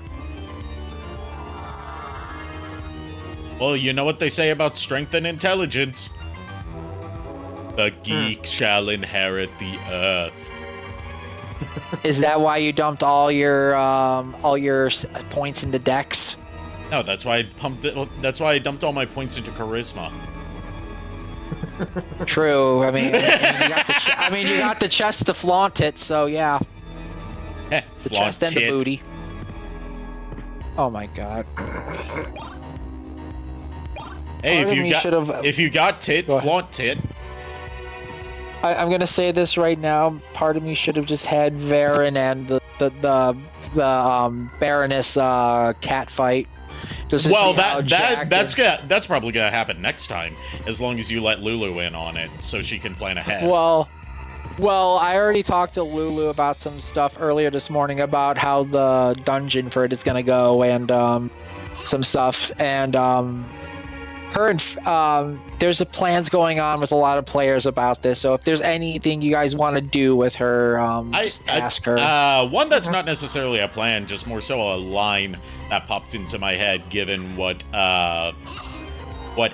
Well, you know what they say about strength and intelligence. The geek shall inherit the earth. Is that why you dumped all your points into Dex? No, that's why I pumped it. That's why I dumped all my points into charisma. True. I mean, you got the chest to flaunt it, so yeah. The Flaunt chest and the it. booty. Oh my god. Hey, Part of me should've- if you got tit, Go ahead. flaunt tit. I'm gonna say this right now. Part of me should have just had Varen and the Baroness cat fight. Just to Well, see how Jack that's probably gonna happen next time, as long as you let Lulu in on it, so she can plan ahead. Well, I already talked to Lulu about some stuff earlier this morning about how the dungeon for it is gonna go and some stuff and her and there's plans going on with a lot of players about this. So if there's anything you guys want to do with her, just ask her. One that's not necessarily a plan, just more so a line that popped into my head, given what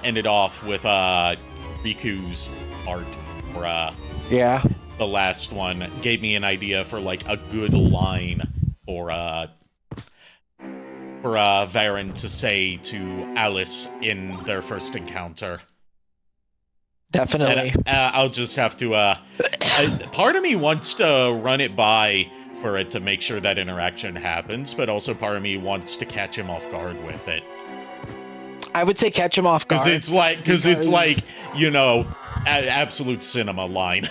ended off with Riku's art, or Yeah. the last one, gave me an idea for like a good line for Varen to say to Alice in their first encounter. Definitely. And, I'll just have to. Part of me wants to run it by for it to make sure that interaction happens, but also part of me wants to catch him off guard with it. I would say catch him off guard. Because it's like, you know, absolute cinema line.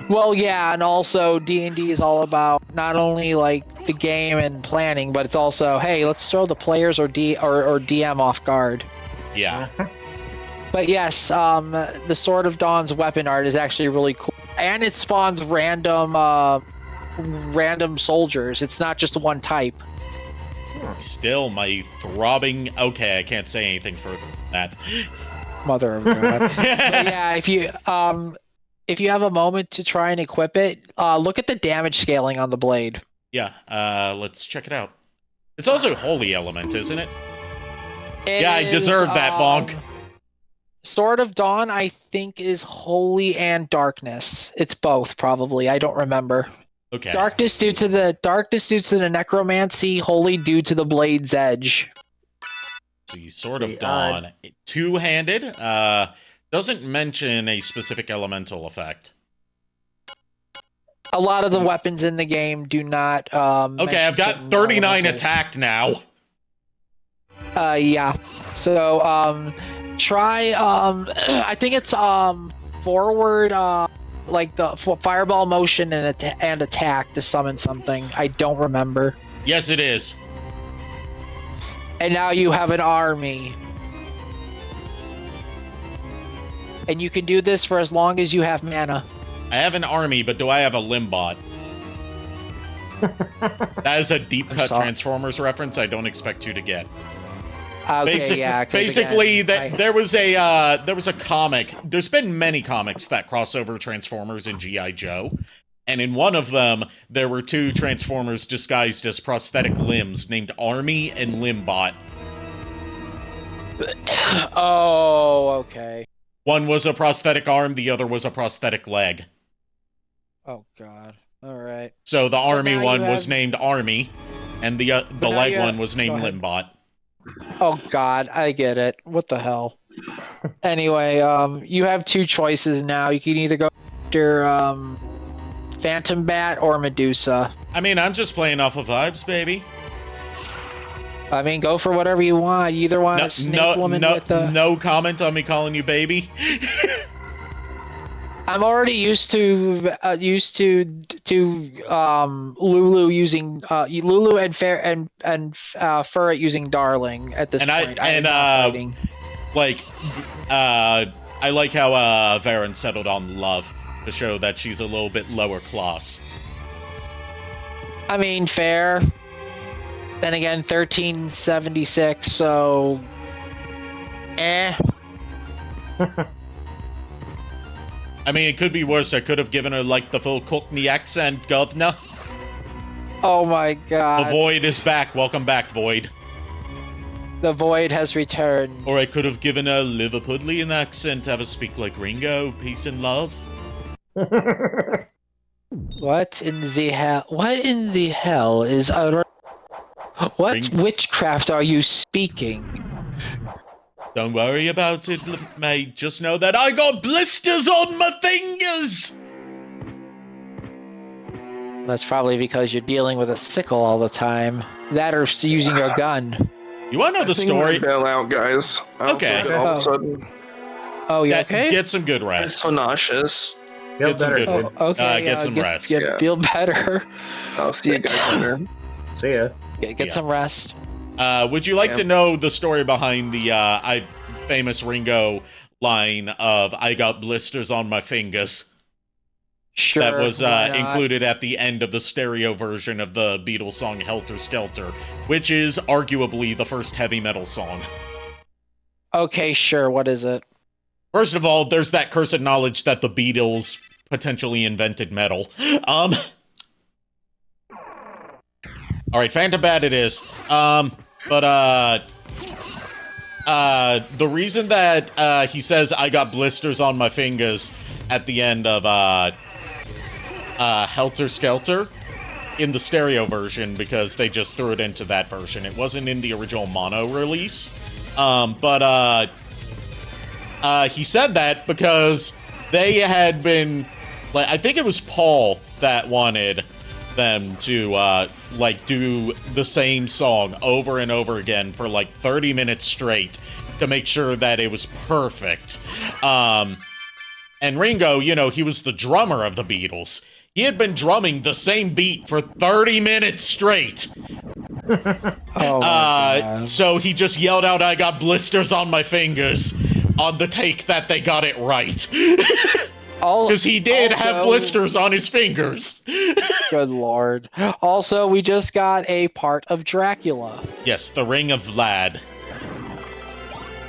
Well, yeah, and also D&D is all about not only like the game and planning, but it's also, hey, let's throw the players or DM off guard. Yeah. But yes, the Sword of Dawn's weapon art is actually really cool, and it spawns random soldiers. It's not just one type. Still, my throbbing. Okay, I can't say anything further than that. Mother of God. But yeah, if you have a moment to try and equip it, look at the damage scaling on the blade. Yeah, let's check it out. It's also Holy Element, isn't it? Yeah, I deserve that, bonk. Sword of Dawn, I think, is Holy and Darkness. It's both, probably. I don't remember. Okay. Darkness due to the necromancy, Holy due to the blade's edge. The Sword of Dawn, two-handed. Doesn't mention a specific elemental effect. A lot of the weapons in the game do not. Okay, I've got 39 attack now. Yeah. So try. I think it's forward. Like the fireball motion and attack to summon something. I don't remember. Yes, it is. And now you have an army. And you can do this for as long as you have mana. I have an army, but do I have a limbot? That is a deep cut Transformers reference I don't expect you to get. Okay, yeah. Basically, again, there was a comic. There's been many comics that cross over Transformers and G.I. Joe, and in one of them, there were two Transformers disguised as prosthetic limbs named Army and Limbot. Oh, okay. One was a prosthetic arm, the other was a prosthetic leg. Oh God. All right. So the Army one was named Army, and the leg one was named Limbot. Oh God, I get it. What the hell? Anyway, you have two choices now. You can either go after Phantom Bat or Medusa. I mean, I'm just playing off of vibes, baby. I mean, go for whatever you want. You either want a snake woman with a... No comment on me calling you baby. I'm already used to Lulu using Lulu and Fair and Furret using Darling at this point. I like how Varen settled on Love to show that she's a little bit lower class. I mean, fair. Then again, 1376, so I mean, it could be worse. I could have given her, like, the full Cockney accent, governor. Oh my god. The Void is back. Welcome back, Void. The Void has returned. Or I could have given her Liverpudlian accent, have her speak like Ringo, peace and love. What in the hell? What in the hell is what witchcraft are you speaking? Don't worry about it, mate. Just know that I got blisters on my fingers! That's probably because you're dealing with a sickle all the time. That or using your gun. You want to know the story? Bail out, guys. Okay. All of a sudden, Oh, yeah. Okay. Get some good it's rest. so nauseous. Get some good rest. Okay. Get some rest. Feel better. I'll see you guys later. See ya. Get some rest. Would you like to know the story behind the famous Ringo line of "I got blisters on my fingers"? Sure. That was included at the end of the stereo version of the Beatles song "Helter Skelter," which is arguably the first heavy metal song. Okay, sure. What is it? First of all, there's that cursed knowledge that the Beatles potentially invented metal. All right, Phantom Bad it is. The reason that he says I got blisters on my fingers at the end of Helter Skelter in the stereo version, because they just threw it into that version. It wasn't in the original mono release. He said that because they had been, like, I think it was Paul that wanted them to do the same song over and over again for like 30 minutes straight to make sure that it was perfect. And Ringo, he was the drummer of the Beatles. He had been drumming the same beat for 30 minutes straight. So he just yelled out, "I got blisters on my fingers," on the take that they got it right. Because he did have blisters on his fingers. Good lord. Also, we just got a part of Dracula. Yes, the Ring of Vlad.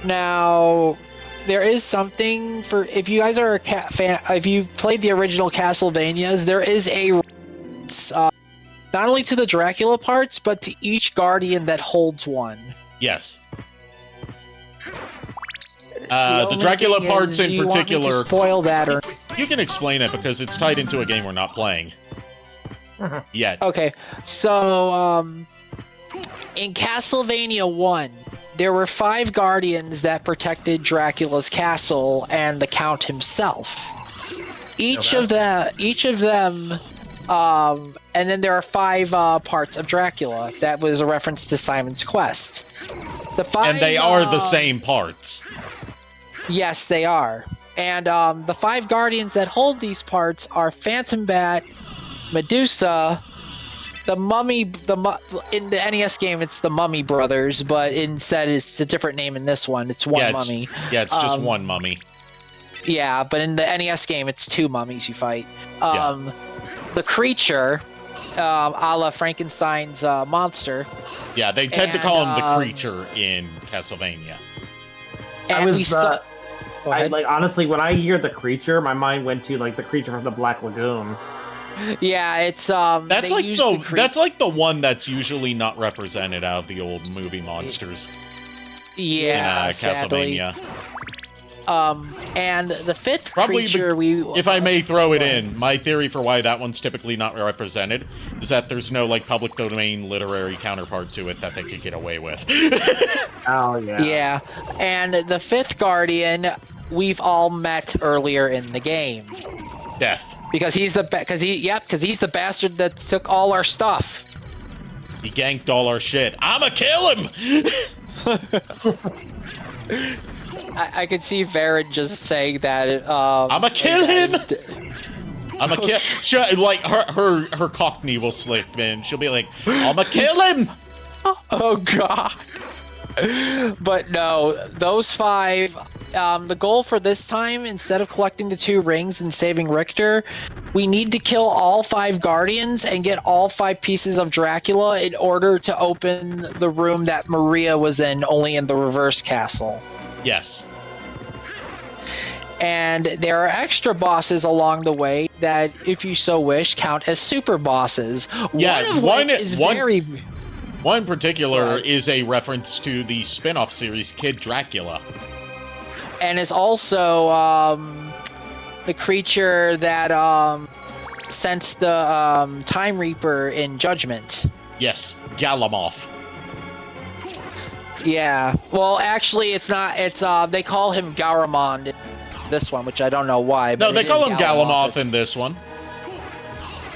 Now, there is something for, if you guys are a fan, if you played the original Castlevanias, there is a not only to the Dracula parts, but to each guardian that holds one. Yes. The Dracula parts in particular. Want me to spoil that, or you can explain it because it's tied into a game we're not playing yet. Okay, so in Castlevania 1, there were 5 guardians that protected Dracula's castle and the Count himself. Each of them, and then there are 5 parts of Dracula. That was a reference to Simon's Quest. And they are the same parts. Yes, they are. And the 5 guardians that hold these parts are Phantom Bat, Medusa, the Mummy. In the NES game, it's the Mummy Brothers, but instead it's a different name in this one. It's one mummy. It's just one mummy. Yeah, but in the NES game, it's 2 mummies you fight. The creature, a la Frankenstein's monster. Yeah, they tend to call him the creature in Castlevania. And honestly, when I hear the creature, my mind went to like the creature from the Black Lagoon. Yeah, it's that's like the one that's usually not represented out of the old movie monsters. Yeah, Castlevania. And the 5th Probably creature if I may throw it in, my theory for why that one's typically not represented is that there's no like public domain literary counterpart to it that they could get away with. Oh yeah. Yeah, and the 5th guardian we've all met earlier in the game. Death. Because he's the bastard that took all our stuff. He ganked all our shit. I'ma kill him. I could see Varen just saying that. I'ma kill him. I'ma kill. Like her Cockney will slip in. She'll be like, I'ma kill him. Oh God. But no, those 5. The goal for this time, instead of collecting the 2 rings and saving Richter, we need to kill all 5 Guardians and get all 5 pieces of Dracula in order to open the room that Maria was in, only in the reverse castle. Yes. And there are extra bosses along the way that, if you so wish, count as super bosses. Yeah, one is very... One in particular is a reference to the spin-off series Kid Dracula. And is also the creature that sent the Time Reaper in Judgment. Yes, Galamoth. Yeah. Well, actually, it's not. It's they call him Garamond in this one, which I don't know why. But No, they call him Galamoth in this one.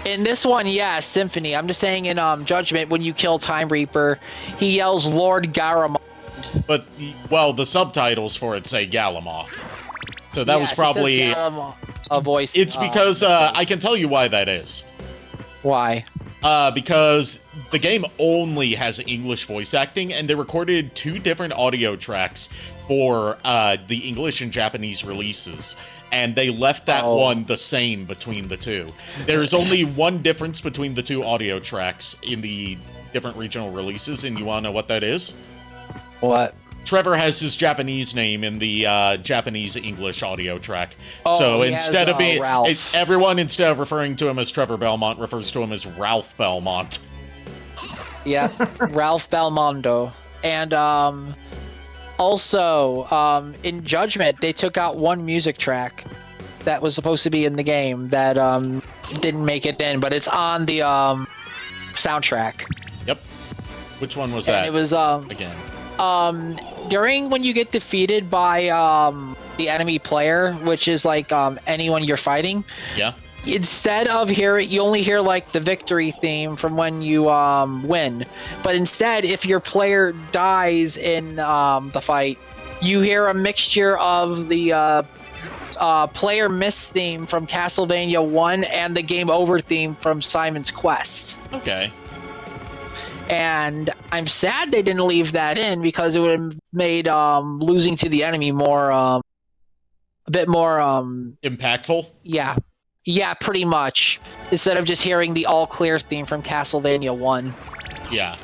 In this one, yeah, Symphony. I'm just saying in Judgment, when you kill Time Reaper, he yells Lord Garamond. But, well, the subtitles for it say Galamoth. So that was probably... a voice. It's because, I can tell you why that is. Why? Because the game only has English voice acting, and they recorded 2 different audio tracks for the English and Japanese releases. And they left that one the same between the 2. There's only one difference between the 2 audio tracks in the different regional releases, and you want to know what that is? What? Trevor has his Japanese name in the Japanese-English audio track. Oh, so he instead has, of being... Ralph. Everyone, instead of referring to him as Trevor Belmont, refers to him as Ralph Belmont. Yeah, Ralph Belmondo. And also, in Judgment, they took out one music track that was supposed to be in the game that didn't make it in, but it's on the soundtrack. Yep. Which one was And that? it was again. During when you get defeated by the enemy player, which is like anyone you're fighting. Yeah. Instead of you only hear like the victory theme from when you win. But instead, if your player dies in the fight, you hear a mixture of the player miss theme from Castlevania 1 and the game over theme from Simon's Quest. Okay. And I'm sad they didn't leave that in, because it would have made losing to the enemy more a bit more impactful. Yeah, pretty much. Instead of just hearing the all clear theme from Castlevania 1. Yeah.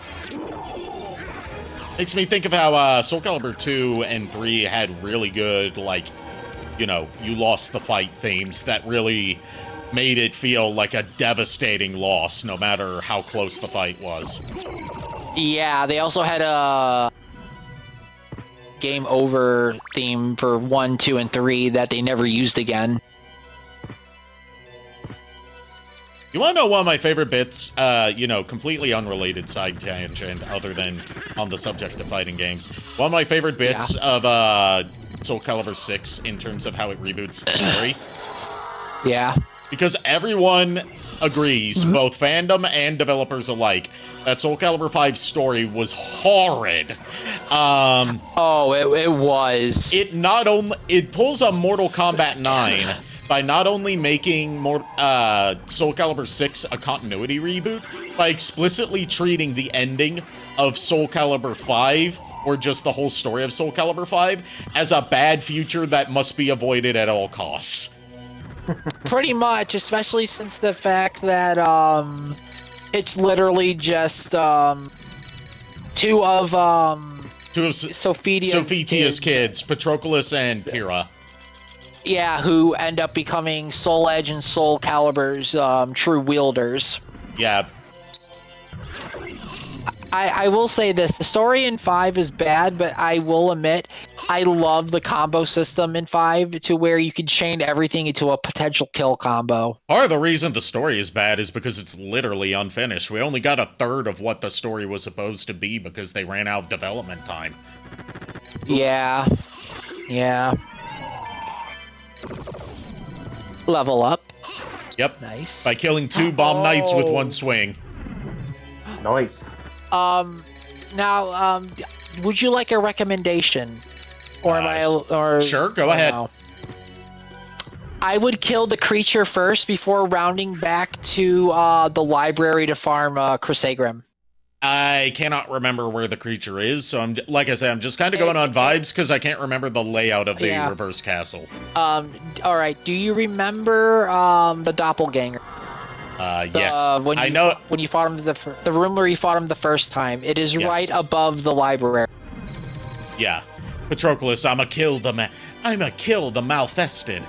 Makes me think of how Soul Calibur 2 and 3 had really good, like, you know, you lost the fight themes that really made it feel like a devastating loss, no matter how close the fight was. Yeah, they also had a game over theme for 1, 2, and 3 that they never used again. You want to know one of my favorite bits? You know, completely unrelated side tangent other than on the subject of fighting games. One of my favorite bits of Soul Calibur 6 in terms of how it reboots the story. Yeah. Because everyone agrees, both fandom and developers alike, that Soul Calibur 5's story was horrid. It was. It pulls a Mortal Kombat 9 by not only making Soul Calibur 6 a continuity reboot, by explicitly treating the ending of Soul Calibur 5, or just the whole story of Soul Calibur 5, as a bad future that must be avoided at all costs. Pretty much, especially since the fact that it's literally just two of Sophitia's kids, Patroclus and Pyrrha. Yeah, who end up becoming Soul Edge and Soul Calibur's true wielders. Yeah. I will say this, the story in 5 is bad, but I will admit, I love the combo system in 5 to where you can chain everything into a potential kill combo. Part of the reason the story is bad is because it's literally unfinished. We only got a third of what the story was supposed to be because they ran out of development time. Yeah. Level up. Yep. Nice. By killing 2 bomb knights with one swing. Nice. Now, would you like a recommendation? Or am I? Or sure, go ahead. No. I would kill the creature first before rounding back to the library to farm Chrysagrim. I cannot remember where the creature is, so I'm like I said, I'm just kind of going on vibes because I can't remember the layout of the reverse castle. All right. Do you remember the doppelganger? Yes. I know when you fought him the room where you fought him the first time. It is right above the library. Yeah, Patroclus, I'ma kill the Malfested.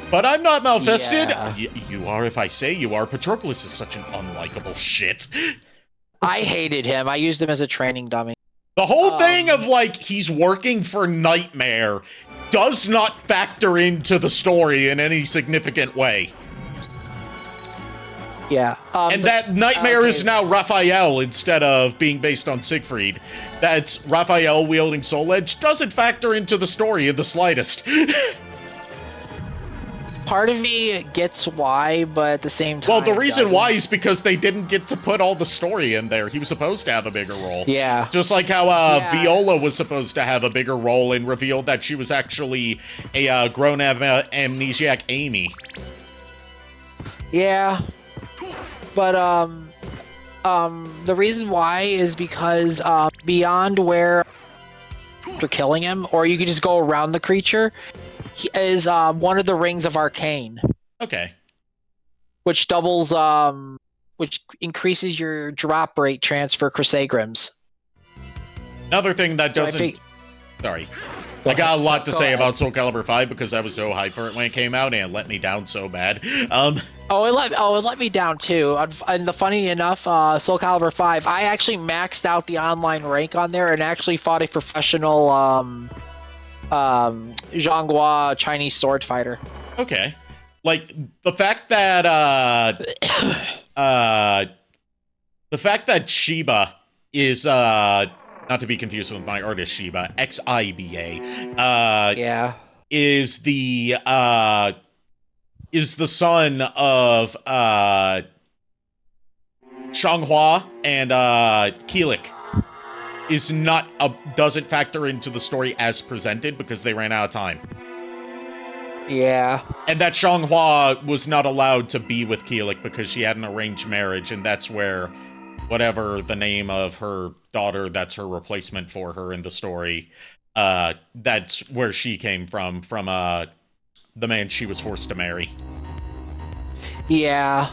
But I'm not Malfested. Yeah. You are if I say you are. Patroclus is such an unlikable shit. I hated him. I used him as a training dummy. The whole thing of, like, he's working for Nightmare does not factor into the story in any significant way. Yeah. And that Nightmare is now Raphael instead of being based on Siegfried. That's Raphael wielding Soul Edge doesn't factor into the story in the slightest. Part of me gets why, but at the same time... Well, the reason doesn't. why is because they didn't get to put all the story in there. He was supposed to have a bigger role. Yeah. Just like how Viola was supposed to have a bigger role and revealed that she was actually a grown amnesiac Amy. Yeah. But, the reason why is because, beyond where after killing him, or you could just go around the creature, he is, one of the rings of Arcane. Okay. Which doubles, which increases your drop rate transfer Chrysagrims. Another thing that doesn't... Sorry. I got a lot to say about Soul Calibur 5 because I was so hyped for it when it came out and it let me down so bad. It let me down too. And the funny enough, Soul Calibur 5, I actually maxed out the online rank on there and actually fought a professional Zhonghua Chinese sword fighter. Okay. Like the fact that Shiba is not to be confused with my artist Shiba, Xiba, is the son of Shanghua and Keelik, is not doesn't factor into the story as presented because they ran out of time. Yeah. And that Shanghua was not allowed to be with Keelik because she had an arranged marriage, and that's where whatever the name of her daughter, that's her replacement for her in the story, that's where she came from the man she was forced to marry. Yeah.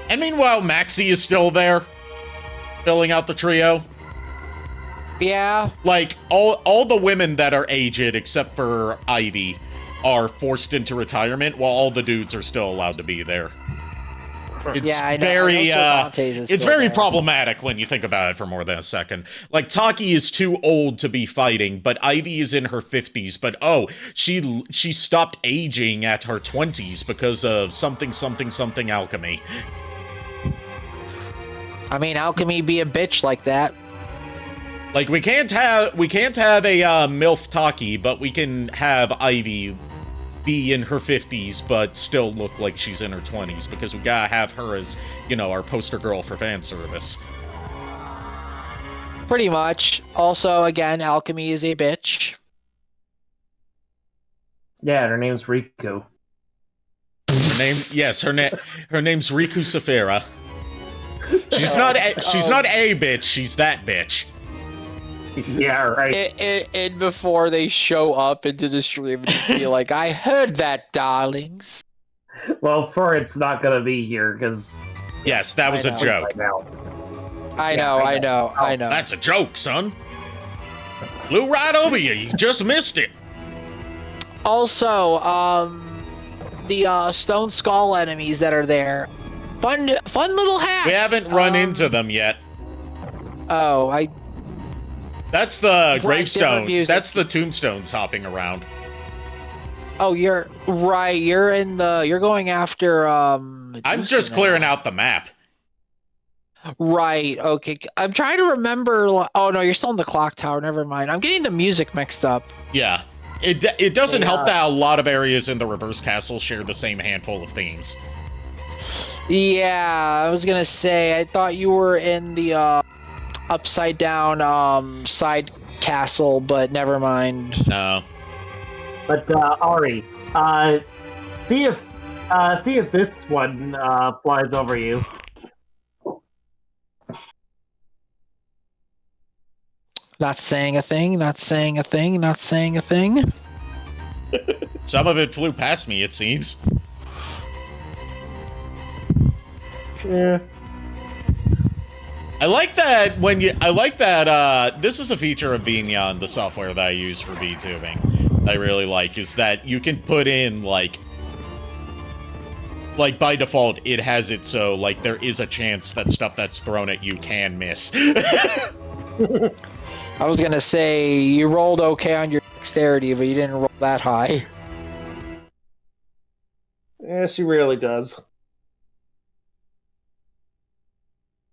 And meanwhile, Maxie is still there, filling out the trio. Yeah. Like, all the women that are aged, except for Ivy, are forced into retirement, while all the dudes are still allowed to be there. It's I know. very, it's very problematic when you think about it for more than a second. Like, Taki is too old to be fighting, but Ivy is in her 50s, but she stopped aging at her 20s because of something alchemy. I mean, alchemy be a bitch like that. Like, we can't have a MILF Taki, but we can have Ivy be in her 50s, but still look like she's in her 20s, because we gotta have her as, our poster girl for fan service. Pretty much. Also, again, alchemy is a bitch. Yeah, her name's Riku. Her name's Riku Safira. She's not a bitch, she's that bitch. Yeah, right. And before they show up into the stream and just be like, I heard that, darlings. Well, Furret's not gonna be here, because... Yes, that was a joke. I know. That's a joke, son. Flew right over you, you just missed it. Also, the Stone Skull enemies that are there. Fun little hack. We haven't run into them yet. Oh, That's the gravestone. music. That's the tombstones hopping around. Oh, you're right. You're going after I'm just clearing out the map. Right. Okay. I'm trying to remember. Oh no, you're still in the clock tower. Never mind. I'm getting the music mixed up. Yeah. It doesn't help that a lot of areas in the reverse castle share the same handful of themes. Yeah, I was gonna say. I thought you were in the upside down side castle, but never mind. No. But Ari, see if this one flies over you. Not saying a thing, not saying a thing, not saying a thing. Some of it flew past me, it seems. Yeah. I like that this is a feature of Vignon, the software that I use for VTubing. I really like is that you can put in like by default it has it so like there is a chance that stuff that's thrown at you can miss. I was gonna say you rolled okay on your dexterity, but you didn't roll that high. Yeah, she really does.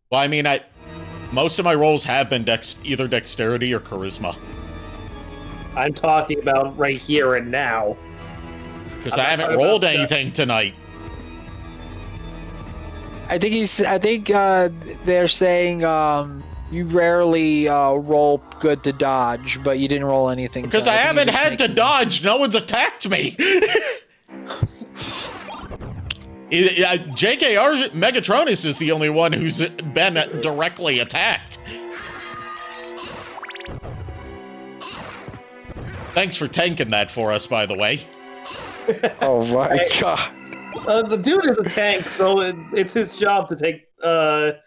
Well, I mean, most of my rolls have been either dexterity or charisma. I'm talking about right here and now. Because I haven't rolled anything tonight. I think they're saying you rarely roll good to dodge, but you didn't roll anything. Because I haven't had to dodge. No one's attacked me. JKR Megatronus is the only one who's been directly attacked. Thanks for tanking that for us, by the way. Oh my god. The dude is a tank, so it's his job to take, to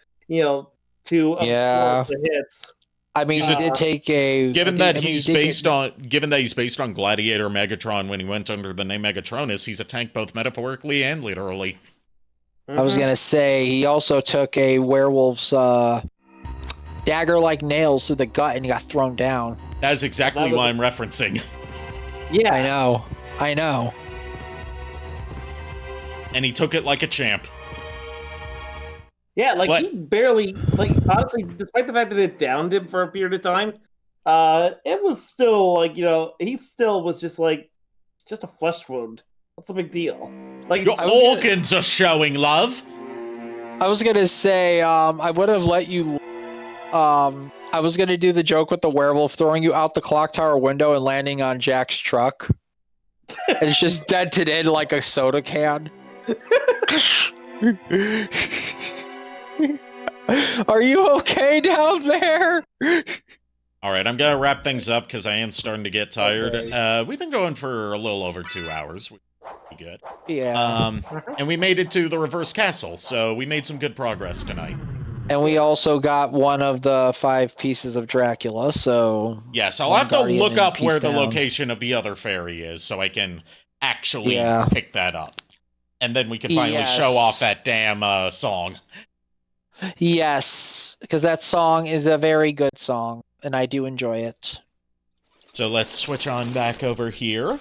absorb the hits. I mean, he did take a. Given that he's based on Gladiator Megatron when he went under the name Megatronus, he's a tank both metaphorically and literally. I was gonna say he also took a werewolf's dagger-like nails through the gut and he got thrown down. That's exactly what I'm referencing. Yeah, I know. And he took it like a champ. Yeah, he barely, honestly, despite the fact that it downed him for a period of time, it was still, he still was just, just a flesh wound. What's the big deal? Your organs are showing, love! I was gonna say, I would have let you, I was gonna do the joke with the werewolf throwing you out the clock tower window and landing on Jack's truck. And it's just dented in like a soda can. Are you okay down there? All right, I'm gonna wrap things up because I am starting to get tired. Okay. We've been going for a little over 2 hours. Pretty good. Yeah. And we made it to the reverse castle, so we made some good progress tonight. And we also got one of the 5 pieces of Dracula, so... Yes, I'll have to look up where the location of the other fairy is so I can actually pick that up. And then we can finally show off that damn song. Yes, because that song is a very good song, and I do enjoy it. So let's switch on back over here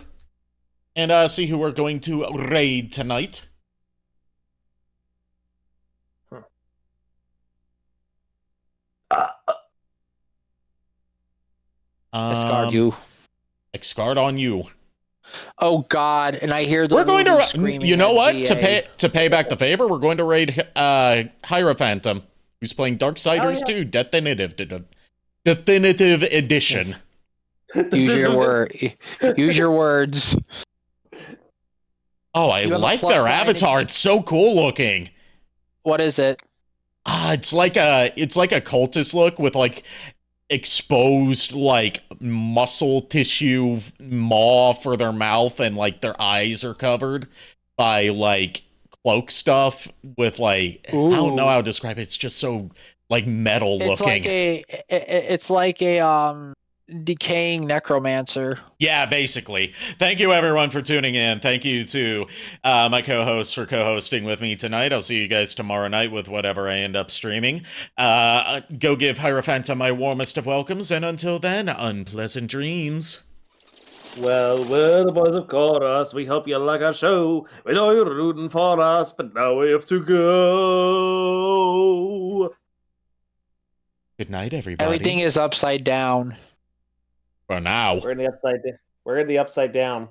and see who we're going to raid tonight. Discard you. Discard on you. Oh God! And I hear the we're going to. Screaming you know what? ZA. To pay back the favor, we're going to raid Hierophantom, who's playing Darksiders 2 Definitive Edition. Use your word. Use your words. Oh, I like their avatar. It's so cool looking. What is it? It's like a cultist look with exposed muscle tissue maw for their mouth, and their eyes are covered by cloak stuff with I don't know how to describe it. It's just so metal looking. It's like a decaying necromancer. Yeah, basically. Thank you everyone for tuning in. Thank you to my co-hosts for co-hosting with me tonight. I'll see you guys tomorrow night with whatever I end up streaming. Go give Hierophanta my warmest of welcomes, and until then, unpleasant dreams. Well, we're the boys of chorus. We hope you like our show. We know you're rooting for us, but now we have to go. Good night, everybody. Everything is upside down. For now. We're in the upside down.